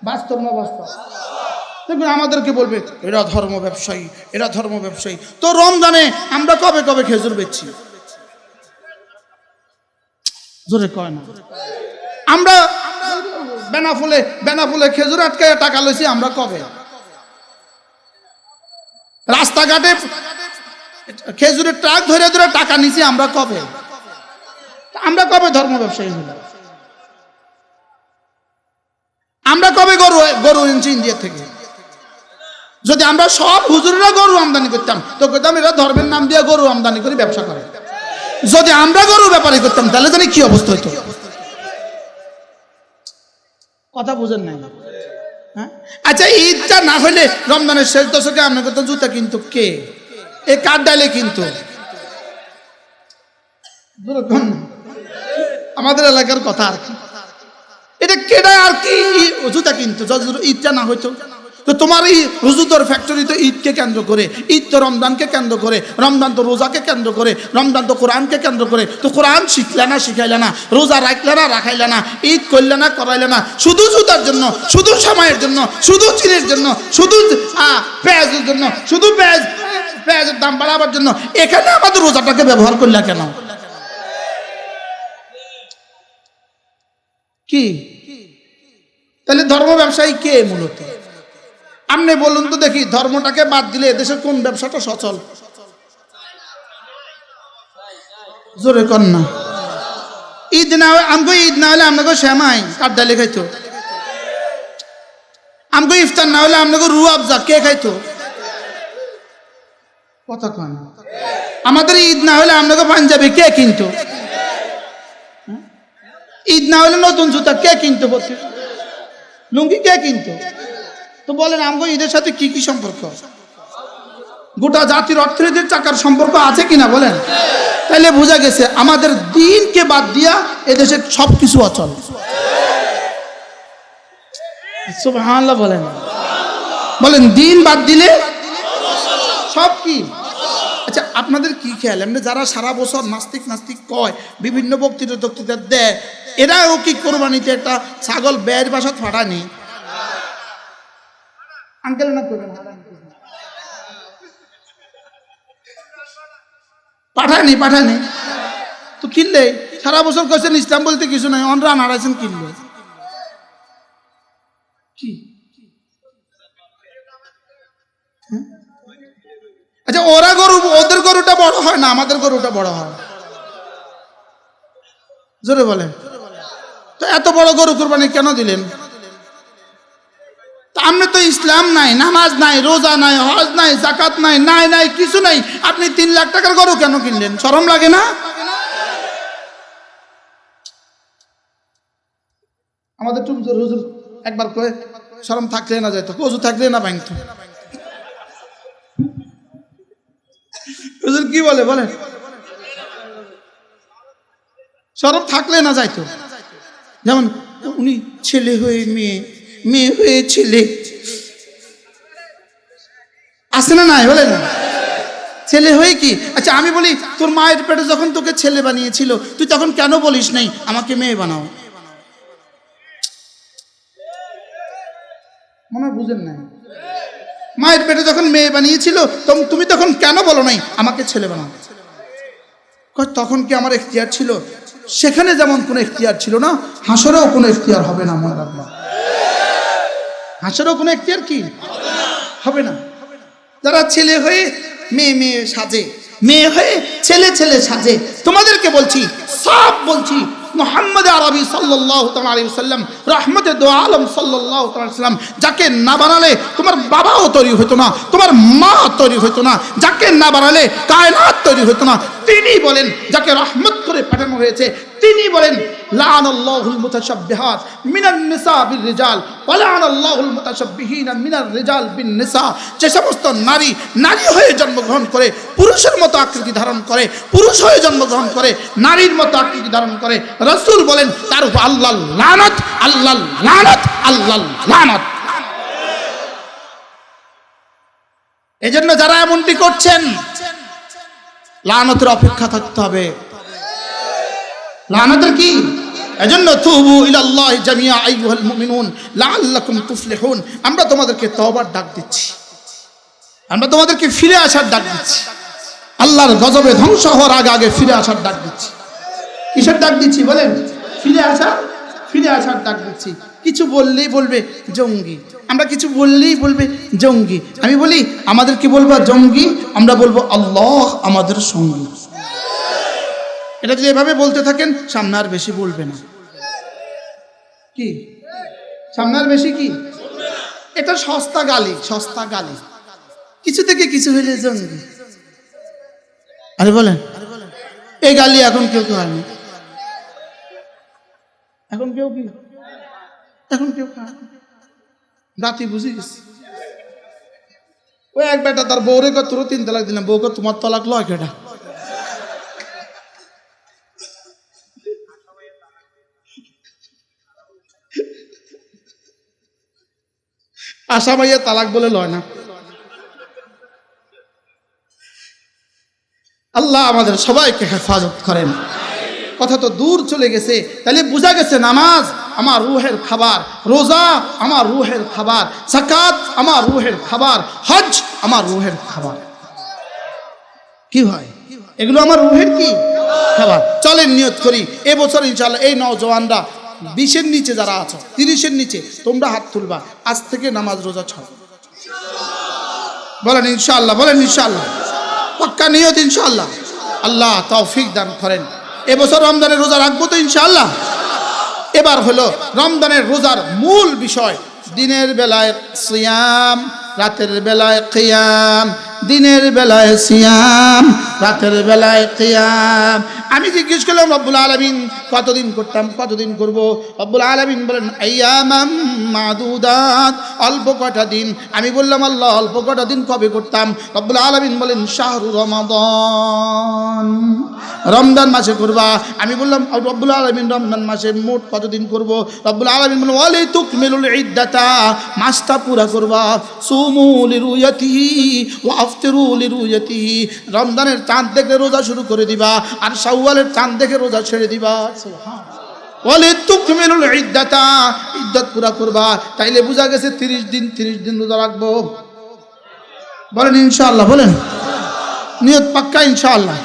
বাস্তব না বাস্তব? দেখবেন আমাদেরকে বলবে এরা ধর্ম ব্যবসায়ী, এরা ধর্ম ব্যবসায়ী। তো রমজানে আমরা কবে কবে খেজুর বেচছি? জোরে কয় না। আমরা বেনাফুলে খেজুর আটকায় টাকা লইছি আমরা কবে? রাস্তাঘাটে খেজুরের ট্রাক ধরে ধরে টাকা নিছি আমরা কবে? আমরা কবে ধর্ম ব্যবসায়ী হলাম? আমরা কবে গরু ইঞ্চি ইন্ডিয়া থেকে? যদি আমরা সব হুজুররা গরু আমদানি করতাম তো কইতাম এরা ধর্মের নাম দিয়ে গরু আমদানি করে ব্যবসা করে। যদি আমরা গরু ব্যাপারী করতাম তাহলে জানি কি অবস্থা হইতো। কথা বুঝেন নাই? হ্যাঁ, আচ্ছা, ঈদটা না হলে রমজানের শেষ দশকে আমরা কত জুতা কিন্তু কে এ কার ডালে কিন্তু আমাদের এলাকার কথা আর কি, এটা কেডা আর কি জুতা কিন্তু ঈদটা না হইতো? তো তোমার এই রুজুদর ফ্যাক্টরি তো ঈদকে কেন্দ্র করে, ঈদ তো রমজানকে কেন্দ্র করে, রমজান তো রোজাকে কেন্দ্র করে, রমজান তো কোরআনকে কেন্দ্র করে। তো কোরআন শিখলে না শিখাইলে না, রোজা রাখলে না রাখাইলে না, ঈদ করলে না করাইলে না, শুধু জুতার জন্য, শুধু সময়ের জন্য, শুধু চিনের জন্য, শুধু পেঁয়াজের জন্য, শুধু পেঁয়াজের দাম বাড়াবার জন্য এখানে আমাদের রোজাটাকে ব্যবহার করলে কেন? কি তাহলে ধর্ম ব্যবসায়ী কে মূলত? আপনি বলুন তো দেখি, ধর্মটাকে বাদ দিলে এদেশের কোন ব্যবসাটা সচল? জোরে কর না। ঈদ না হয় আমগো, ঈদ না হলে আপনাকে শ্যামাই কাঠ ডালে খাইতো, আমগো ইফতার না হলে আপনাকে রু আফজা কে খাইতো? কথা কন। আমাদের ঈদ না হলে আপনাকে পাঞ্জাবি কে কিনতো? ঈদ না হলে নতুন জুতা কে কিনতো? লুঙ্গি কে কিনতো? তো বলেন আমগো ঈদের সাথে কি কি সম্পর্ক? গোটা জাতির অর্থনীতির চাকার সম্পর্ক আছে কিনা বলেন? তাইলে বোঝা গেছে আমাদের দিনকে বাদ দিয়া এদেশে সবকিছু অচল। সুবহানাল্লাহ বলেন, বলেন দিন বাদ দিলে সব কি? আচ্ছা আপনাদের কি খেয়াল, এমনি যারা সারা বছর নাস্তিক নাস্তিক কয়, বিভিন্ন বক্তৃতা দেয়, এরাও কি কোরবানিতে একটা ছাগল বের বাসাত ফাটানি? আঙ্কেল না করবেন, পাঠানি তো কিনলে সারা বছর কইছেন ইসলাম বলতে কিছু নাই, অনরান হারাইছেন কিনলে কি? আচ্ছা ওরা গরু, ওদের গরুটা বড় হয় না আমাদের গরুটা বড় হয়? জোরে বলেন তো, এত বড় গরু কোরবানি কেন দিলেন? আপনি তো ইসলাম নাই, নামাজ নাই, রোজা নাই, হজ নাই, যাকাত নাই, নাই কিছু নাই, আপনি 3 লাখ টাকার গরু কেন কিনলেন? শরম লাগে না? আমাদের টুমজোর হুজুর একবার কয়ে শরম থাকলে না যাইতো, ওযু থাকলে না ভাঙতো। হুজুর কি বলে বলেন? শরম থাকলে না যাইতো। যেমন উনি ছেলে হয়ে মেয়ে, মেয়ে হয়ে ছেলে, আছে না নাই বলে না? ছেলে হয়ে কি? আচ্ছা আমি বলি, তোর মায়ের পেটে যখন তোকে ছেলে বানিয়েছিল তুই তখন কেন বলিস নাই আমাকে মেয়ে বানাও? মনে বুঝেন নাই? মায়ের পেটে যখন মেয়ে বানিয়েছিল তুমি তখন কেন বলো নাই আমাকে ছেলে বানাও? তখন কি আমার এখতিয়ার ছিল? সেখানে যেমন কোনো এখতিয়ার ছিল না, হাসরেও কোনো এখতিয়ার হবে না। মনে রাখবা, হাসরেও কোনো এখতিয়ার কি হবে না। যারা ছেলে হয়ে মেয়ে সাজে, মেয়ে হয়ে ছেলে সাজে, তোমাদেরকে বলছি, সব বলছি, মুহাম্মদ আরবি সাল্লাল্লাহু তাআলা আলাইহি ওয়াসাল্লাম, রাহমাতে দু আলম সাল্লাল্লাহু তাআলা আলাইহি ওয়াসাল্লাম, যাকে না বানালে তোমার বাবাও তৈরি হতো না, তোমার মা তৈরি হতো না, যাকে না বানালে কায়নাত তৈরি হতো না, তিনি বলেন, যাকে রহমত করে পাঠানো হয়েছে তিনি বলেন, লাআনাল্লাহুল মুতাশাব্বিহাত মিনান নিসা বির রিজাল ওয়া লাআনাল্লাহুল মুতাশাব্বিহিনা মিনার রিজাল বিন নিসা। যে সমস্ত নারী হয়ে জন্মগ্রহণ করে, পুরুষের মতো আকৃতি ধারণ করে, পুরুষ হয়ে জন্মগ্রহণ করে, নারীর মতো আকৃতি ধারণ করে, রাসূল বলেন তার উপর আল্লাহর লানত, আল্লাহর লানত, আল্লাহর লানত। এজন্য যারা এমনটি করছেন লানতের অপেক্ষা থাকতে হবে। লানতের কি? এজন্য তুবু ইলাল্লাহি জামিআ আইয়ুহাল মুমিনুন লাআল্লাকুম তুফলিহুন। আমরা তোমাদেরকে তওবার ডাক দিচ্ছি, আমরা তোমাদেরকে ফিরে আসার ডাক দিচ্ছি, আল্লাহর গজবে ধ্বংস হওয়ার আগে ফিরে আসার ডাক দিচ্ছি। কিসের ডাক দিচ্ছি বলেন? ফিরে আসার ডাক দিচ্ছি। কিছু বললেই বলবে জঙ্গি, আমরা কিছু বললেই বলবে জঙ্গি। আমি বলি আমাদের কি বলবো জঙ্গি? আমরা বলবো আল্লাহ আমাদের সঙ্গী। এটা যদি এভাবে বলতে থাকেন সামনে আর বেশি বলবে না। কি সামনে আর বেশি কি? এটা সস্তা গালি, কিছু থেকে কিছু হইলে জঙ্গি। আরে বলেন এই গালি এখন কেউ হয়নি, এখন কেউ খায় রাতি বুঝে গেছে। ওই এক বেটা তার বউরে তোর 3 তালাক দিলাম, বউকে তোমার তালাক লয় কেটা? বাসা ভাইয়া তালাক বলে লয় না। আল্লাহ আমাদের সবাইকে হেফাজত করেন। কথা তো দূর চলে গেছে, তাহলে বোঝা গেছে নামাজ আমার রুহের খাবার, রোজা আমার রুহের খাবার, যাকাত আমার রুহের খাবার, হজ আমার রুহের খাবার। কি হয় এগুলো আমার রুহের কি খাবার। চলেন নিয়ত করি এবছর ইনশাআল্লাহ এই নওজওয়ানরা 20-এর নিচে যারা আছো, 30-এর নিচে তোমরা হাত তুলবা, আজ থেকে নামাজ রোজা ছাড়ো। বলেন ইনশাআল্লাহ, বলেন ইনশাআল্লাহ, পাক্কা নিয়ত ইনশাআল্লাহ। আল্লাহ তৌফিক দান করেন। এবছর রমজানের রোজা রাখবো তো ইনশাআল্লাহ। এবার হলো রমজানের রোজার মূল বিষয়, দিনের বেলায় সিয়াম, রাতের বেলায় কিয়াম। দিনের বেলায় সিয়াম, রাতের বেলায় কিয়াম। আমি জিজ্ঞেস করলাম রব্বুল আলামিন কতদিন করতাম, কতদিন করব? রব্বুল আলামিন বলেন আইয়ামাম মাদুদাত, অল্প কটা দিন। আমি বললাম আল্লাহ অল্প কটা দিন কবে করতাম? রব্বুল আলামিন বলেন শাহরু রমাদান, রমজান মাসে করবা। আমি বললাম রব্বুল আলামিন রমজান মাসে মোট কতদিন করব? রব্বুল আলামিন বলেন ওয়ালি তুকমিলুল ইদ্দাতা, মাসটা পুরা করবা। সুমু লিরুয়াতিহি ওয়া আফতিরু লিরুয়াতিহি, রমজানের চাঁদ দেখে রোজা শুরু করে দিবা, আর শাওয়ালের চাঁদ দেখে রোজা ছেড়ে দিবা। সুবহানাল্লাহ। ওয়ালি তুকমিলুল ইদ্দাতা, ইদ্দত পুরা করবা। তাইলে বোঝা গেছে 30 দিন রোজা রাখবো। বলেন ইনশাআল্লাহ, বলেন নিয়ত পাক্কা ইনশাআল্লাহ।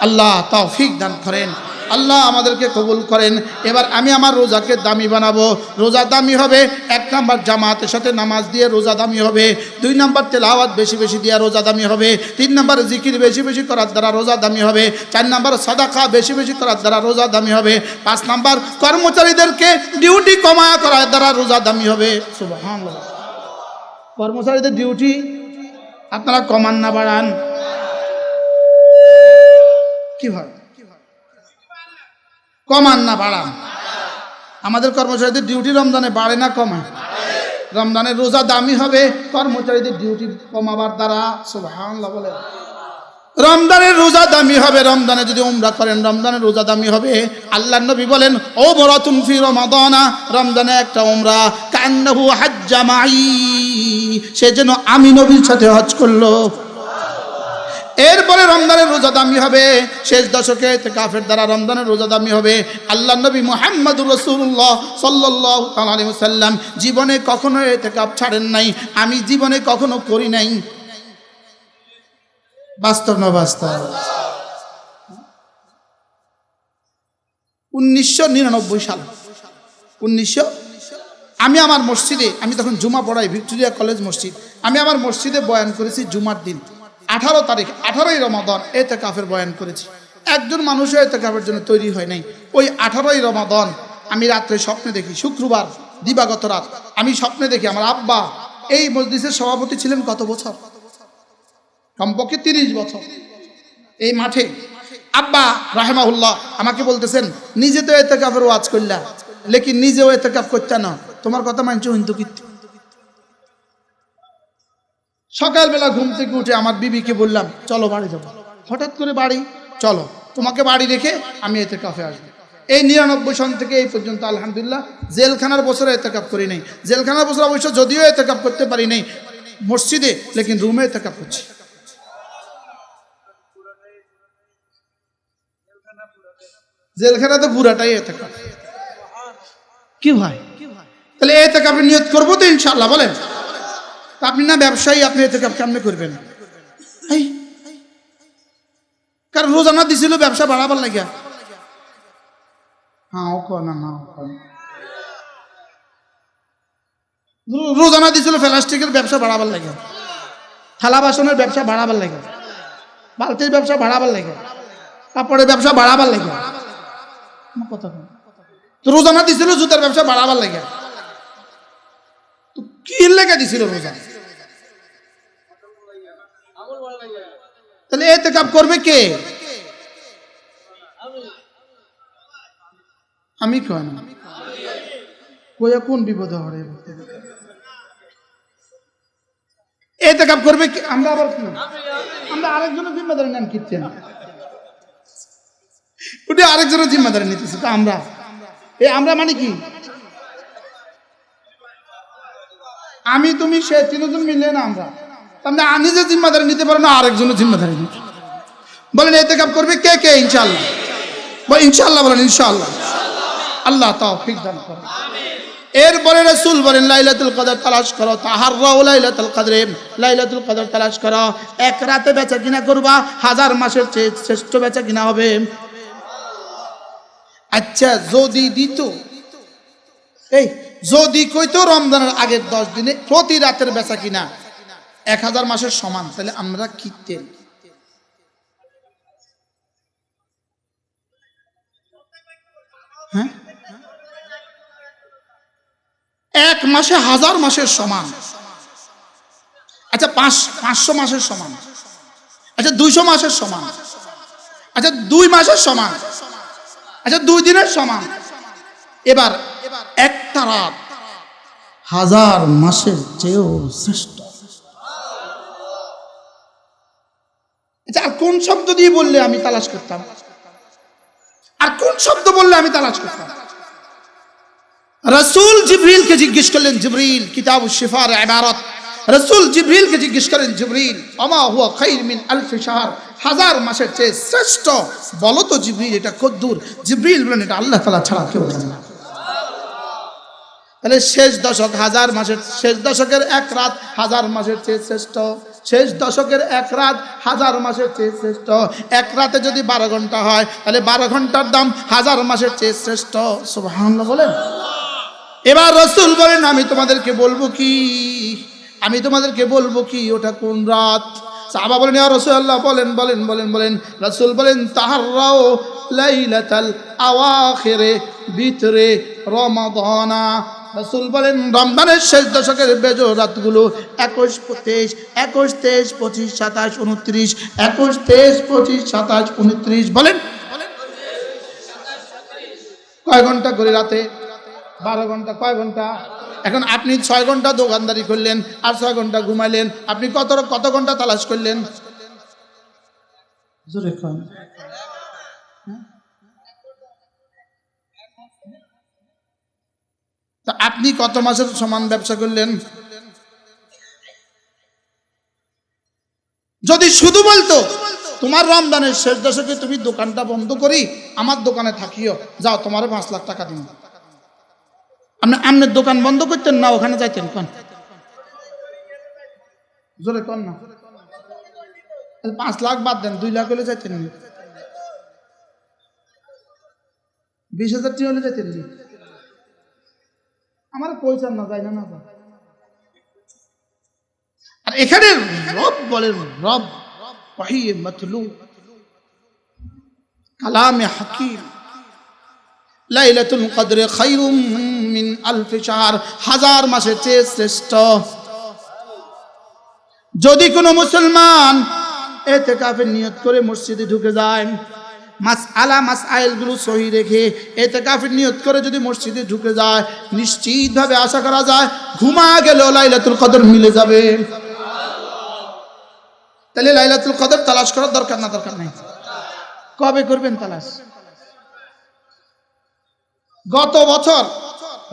আল্লাহ তৌফিক দান করেন, আল্লাহ আমাদেরকে কবুল করেন। এবার আমি আমার রোজাকে দামি বানাবো। রোজা দামি হবে 1 নাম্বার জামাতের সাথে নামাজ দিয়ে রোজা দামি হবে, 2 নাম্বার তেলাওয়াত বেশি বেশি দিয়ে রোজা দামি হবে, 3 নাম্বার জিকির বেশি বেশি করার দ্বারা রোজা দামি হবে, 4 নাম্বার সাদাকা বেশি বেশি করার দ্বারা রোজা দামি হবে, 5 নাম্বার কর্মচারীদেরকে ডিউটি কমায়া করার দ্বারা রোজা দামি হবে। সুবহানাল্লাহ। কর্মচারীদের ডিউটি আপনারা কমান না বাড়ান? কি হয় কমান না বাড়ান? আমাদের কর্মচারীদের ডিউটি রমজানে বাড়ে না কমায়? রমজানের রোজা দামি হবে কর্মচারীদের ডিউটি কমাবার দ্বারা। সুবহানাল্লাহ বলে রমজানের রোজা দামি হবে। রমজানে যদি উমরা করেন রমজানের রোজা দামি হবে। আল্লাহর নবী বলেন ও মুরাতুন ফি রমাদানা, রমজানে একটা উমরা কান্নাহু হাজ্জা মাই, সে যেন আমি নবীর সাথে হজ করলো। এরপরে রমজানের রোজা দামি হবে। শেষ দশকে ইতিকাফের দ্বারা রমজানের রোজা দামি হবে। আল্লাহর নবী মুহাম্মদুর রাসূলুল্লাহ সাল্লাল্লাহু আলাইহি ওয়াসাল্লাম জীবনে কখনো ইতিকাফ ছাড়েন নাই, আমি জীবনে কখনো করি নাই। বাস্তব না বাস্তব? 1999 সাল, আমি আমার মসজিদে, আমি তখন জুমা পড়াই ভিক্টোরিয়া কলেজ মসজিদ, আমি আমার মসজিদে বয়ান করেছি জুমার দিন 18 তারিখ, 18ই রমাদান ইতিকাফের বয়ান করেছি। একজন মানুষও ইতিকাফের জন্য তৈরি হয় নাই। ওই 18ই রমাদান আমি রাত্রে স্বপ্নে দেখি, শুক্রবার দিবাগত রাত আমি স্বপ্নে দেখি আমার আব্বা এই মজলিসের সভাপতি ছিলেন কত বছর, কমপক্ষে 30 বছর। এই মাঠে আব্বা রাহেমাহুল্লাহ আমাকে বলতেছেন নিজে তো ইতিকাফের ওয়াজ করলা, লেকিন নিজেও ইতিকাফ করতে না, তোমার কথা মানছো কিন্তু কীর্তি। সকালবেলা ঘুম থেকে উঠে আমার বিবিকে বললাম চলো বাড়ি যাবো। হঠাৎ করে বাড়ি, চলো তোমাকে বাড়ি রেখে আমি ইতিকাফে আসবো। এই 99 সন থেকে এই পর্যন্ত আলহামদুলিল্লাহ জেলখানার বছরে ইতিকাফ করি নাই। জেলখানার বছর অবশ্য যদিও ইতিকাফ করতে পারি নাই মসজিদে, লেকিন রুমে ইতিকাফ করছি। জেলখানাতে পুরাটাই ইতিকাফ। কি ভাই, তাহলে ইতিকাফের নিয়ত করবো তো ইনশাআল্লাহ। বলেন আপনি না ব্যবসায়ী, আপনি ইতিকাফ কেমনে করবেন? কারণ রোজানা দিছিল ব্যবসা বাড়াবার লাগিয়া। রোজানা দিছিল প্লাস্টিকের ব্যবসা বাড়াবার লাগে, থালা বাসনের ব্যবসা বাড়াবার লাগে, বালতির ব্যবসা বাড়াবার লাগে, কাপড়ের ব্যবসা বাড়াবার লাগে। কথা তো রোজানা দিছিল জুতার ব্যবসা বাড়াবার লাগে। তো কি লেগে দিছিল রোজা? তাহলে ইতিকাফ করবে কে? আমি কই না কইয়া কোন বিপদে হরে। ইতিকাফ করবে কে? আমরা আবার আমরা আরেকজনের জিম্মাদারি নেন কিচ্ছেন, ওটা আরেকজনের জিম্মাদারি নিতেছে। তো আমরা আমরা মানে কি? আমি তুমি সে তিনজন মিলে না আমরা, তাহলে আমি যে জিম্মাদারি নিতে পারো না আরেকজনের জিম্মাদারি নিতে। বলেন ইতিকাফ করবে কে কে? ইনশাআল্লাহ বলেন ইনশাআল্লাহ, বলেন ইনশাআল্লাহ। আল্লাহ তৌফিক দান করুন। এরপরে রাসূল বলেন লাইলাতুল কদর তালাশ করো, তাহাররাউ লাইলাতুল কদরে, লাইলাতুল কদর তালাশ করো। এক রাতে বেচা কিনা করবা, 1000 মাসের চেয়ে শ্রেষ্ঠ বেচা কিনা হবে। আচ্ছা যদি দিত, এই যদি কইতো রমজানের আগের 10 দিনে প্রতি রাতের বেচা কিনা 1000 মাসের সমান, তাহলে আমরা কিনতেন। হ্যাঁ, এক মাসে 1000 মাসের সমান। আচ্ছা 500 মাসের সমান, আচ্ছা 200 মাসের সমান, আচ্ছা 2 মাসের সমান, আচ্ছা 2 দিনের সমান। এবার একটা রাত 1000 মাসের চেয়েও শ্রেষ্ঠ। আচ্ছা আর কোন শব্দ দিয়ে বললে আমি তালাশ করতাম? আর কোন শব্দ বললে আমি তালাশ করতাম? রাসূল জিবরিলকে জিজ্ঞেস করলেন, জিবরিল কিতাব শিফার ইবারত, রাসূল জিবরিলকে জিজ্ঞেস করেন, জিবরিল আমা হুয়া খায়র মিন আলফ শাহর, 1000 মাসের চেয়ে শ্রেষ্ঠ বলো তো জিবরিল এটা কদ্দূর? জিবরিল বলেন এটা আল্লাহ তাআলা ছাড়া কেউ জানে না। তাহলে শেষ দশক 1000 মাসের, শেষ দশকের এক রাত 1000 মাসের চেয়ে শ্রেষ্ঠ, শেষ দশকের এক রাত 1000 মাসের চেয়ে শ্রেষ্ঠ। এক রাতে যদি 12 ঘন্টা হয় তাহলে 12 ঘন্টার দাম 1000 মাসের চেয়ে শ্রেষ্ঠ। সুবহানাল্লাহ বলেন। এবার রাসূল বলেন আমি তোমাদেরকে বলবো কি, আমি তোমাদেরকে বলবো কি ওটা কোন রাত? সাহাবা বলেন ইয়া রাসূলুল্লাহ বলেন বলেন বলেন বলেন। রাসূল বলেন তাহাররাও লাইলাতাল আওয়াখিরে বিতরে রমাদানা। রাসূল বলেন রমজানের শেষ দশকের বেজোড় রাতগুলো 21, 23, 21, 23, 25, 27, 29, 21, 23, 25, 27, 29 বলেন। কয় ঘন্টা করে রাতে? 12 ঘন্টা। কয় ঘন্টা? এখন আপনি 6 ঘন্টা দোকানদারি করলেন আর 6 ঘন্টা ঘুমাইলেন, আপনি কত ঘন্টা তালাশ করলেন? জোরে কন। তা আপনি কত মাসের সমান ব্যবসা করলেন? যদি শুধু বলতো তোমার রমজানের শেষ দশকে তুমি দোকানটা বন্ধ করি আমার দোকানে থাকিও, যাও তোমার 5 লাখ টাকা দিন, আপনার দোকান বন্ধ করতেন না ওখানে যাইতেন? কোন জোরে কোন না। 5 লাখ বাদ দেন, 2 লাখ হলে যাইতেন, 20,000 টাকা হলে যাইতেন। আমার পয়সা না যায় না। আর এখানে রব বলেন, রব ওয়াহি মাতলু কালামে হাকিম, লাইলাতুল কদরে খায়রুম মিন আলফ শাহর, 1000 মাসের চেয়ে শ্রেষ্ঠ। যদি কোনো মুসলমান ইতিকাফের নিয়ত করে মসজিদে ঢুকে যায়, মাসআইল গুলো সহি রেখে ইতিকাফের নিয়ত করে যদি মসজিদে ঢুকে যায়, নিশ্চিতভাবে আশা করা যায় ঘুমা গেল লাইলাতুল কদর মিলে যাবে। তাহলে লাইলাতুল কদর তালাশ করার দরকার না? দরকার নাই। কবে করবেন তালাশ? গত বছর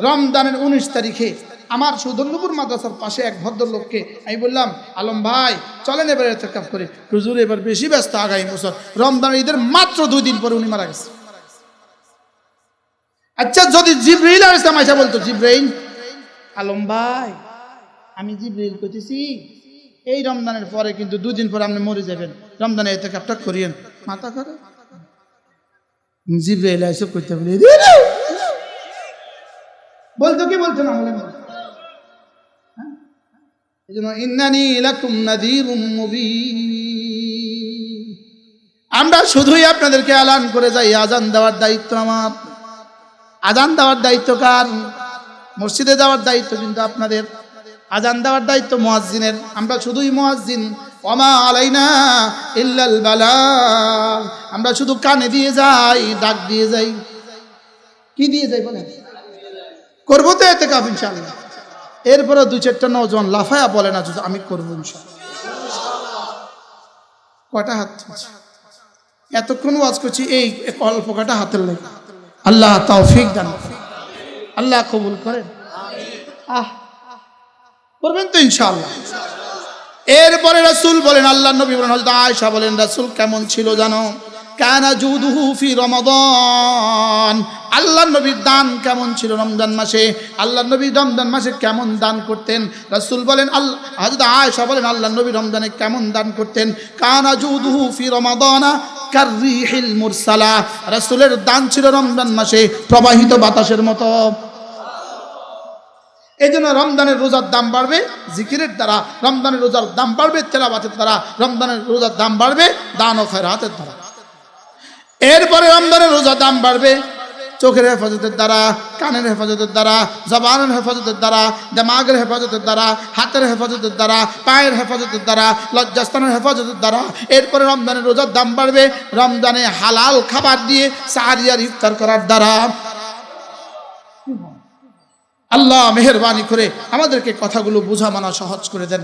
রমজানের 19 তারিখে আমার সুদর্ণপুর মাদ্রাসার পাশে এক ভদ্রলোককে আমি বললাম, আলম ভাই চলেন এবার ইতিকাফ করি। হুজুর এবার বেশি ব্যস্ত, আগামী বছর রমজানের ঈদের মাত্র 2 দিন পরে উনি মারা গেছে। আচ্ছা যদি জিবরাইল আলাইহিস সালাম এসে বলতো, জিবরাইল আলম ভাই আমি জিবরাইল কইতেছি এই রমজানের পরে কিন্তু 2 দিন পরে আপনি মরে যাবেন, রমজানে ইতিকাফটা করিয়েন, মাথা করে জিবরাইল এসে কইতে বলে বলতো কি বলতো না? বলেন এজন্য ইন্নানি লাকুম নাযীরুম মুবিন। আমরা শুধুই আপনাদেরকে এলান করে যাই, আজান দেওয়ার দায়িত্ব আমার। আজান দেওয়ার দায়িত্ব কার? মসজিদে যাওয়ার দায়িত্ব কিন্তু আপনাদের, আজান দেওয়ার দায়িত্ব মুয়াজ্জিনের। আমরা শুধুই মুয়াজ্জিন, ওমা আলাইনা ইল্লাল বালাগ। আমরা শুধু কানে দিয়ে যাই, ডাক দিয়ে যাই। কি দিয়ে যাই বলেন? করবো তো ইতিকাফ ইনশাআল্লাহ। এরপরে 2-4টা নওজোয়ান লাফায়া বলে না আমি করবো ইনশাআল্লাহ। কয়টা হাত? এতক্ষণ ওয়াজ করছি, এই অল্প কয়টা হাতের লেখা। আল্লাহ তৌফিক দান, আল্লাহ কবুল করেন। করবেন তো ইনশাআল্লাহ। এরপরে রাসূল বলেন, আল্লাহ নবী বলেন, হযরত আয়েশা বলেন রাসূল কেমন ছিল জানো? কানা জুদুহু ফি রমাদান, আল্লাহ নবীর দান কেমন ছিল রমজান মাসে? আল্লাহ নবী রমজান মাসে কেমন দান করতেন? রাসূল বলেন, হযরত আয়েশা বলেন আল্লাহ নবী রমজানে কেমন দান করতেন? কানা জুদুহু ফি রমাদানা কাররিহিল মুরসালা, রাসূলের দান ছিল রমজান মাসে প্রবাহিত বাতাসের মতো। এই জন্য রমজানের রোজার দাম বাড়বে জিকিরের দ্বারা, রমজানের রোজার দাম বাড়বে তেলাওয়াতের দ্বারা, রমজানের রোজার দাম বাড়বে দান ও খয়রাতের দ্বারা। এরপরে রমজানের রোজার দাম বাড়বে চোখের হেফাজতের দ্বারা, কানের হেফাজতের দ্বারা, জবানের হেফাজতের দ্বারা, দিমাগের হেফাজতের দ্বারা, হাতের হেফাজতের দ্বারা, পায়ের হেফাজতের দ্বারা, লজ্জাস্থানের হেফাজতের দ্বারা। এরপরে রমজানের রোজার দাম বাড়বে রমজানে হালাল খাবার দিয়ে সাহারি আর ইফতার করার দ্বারা। আল্লাহ মেহেরবানি করে আমাদেরকে কথাগুলো বোঝা মানা সহজ করে দেন।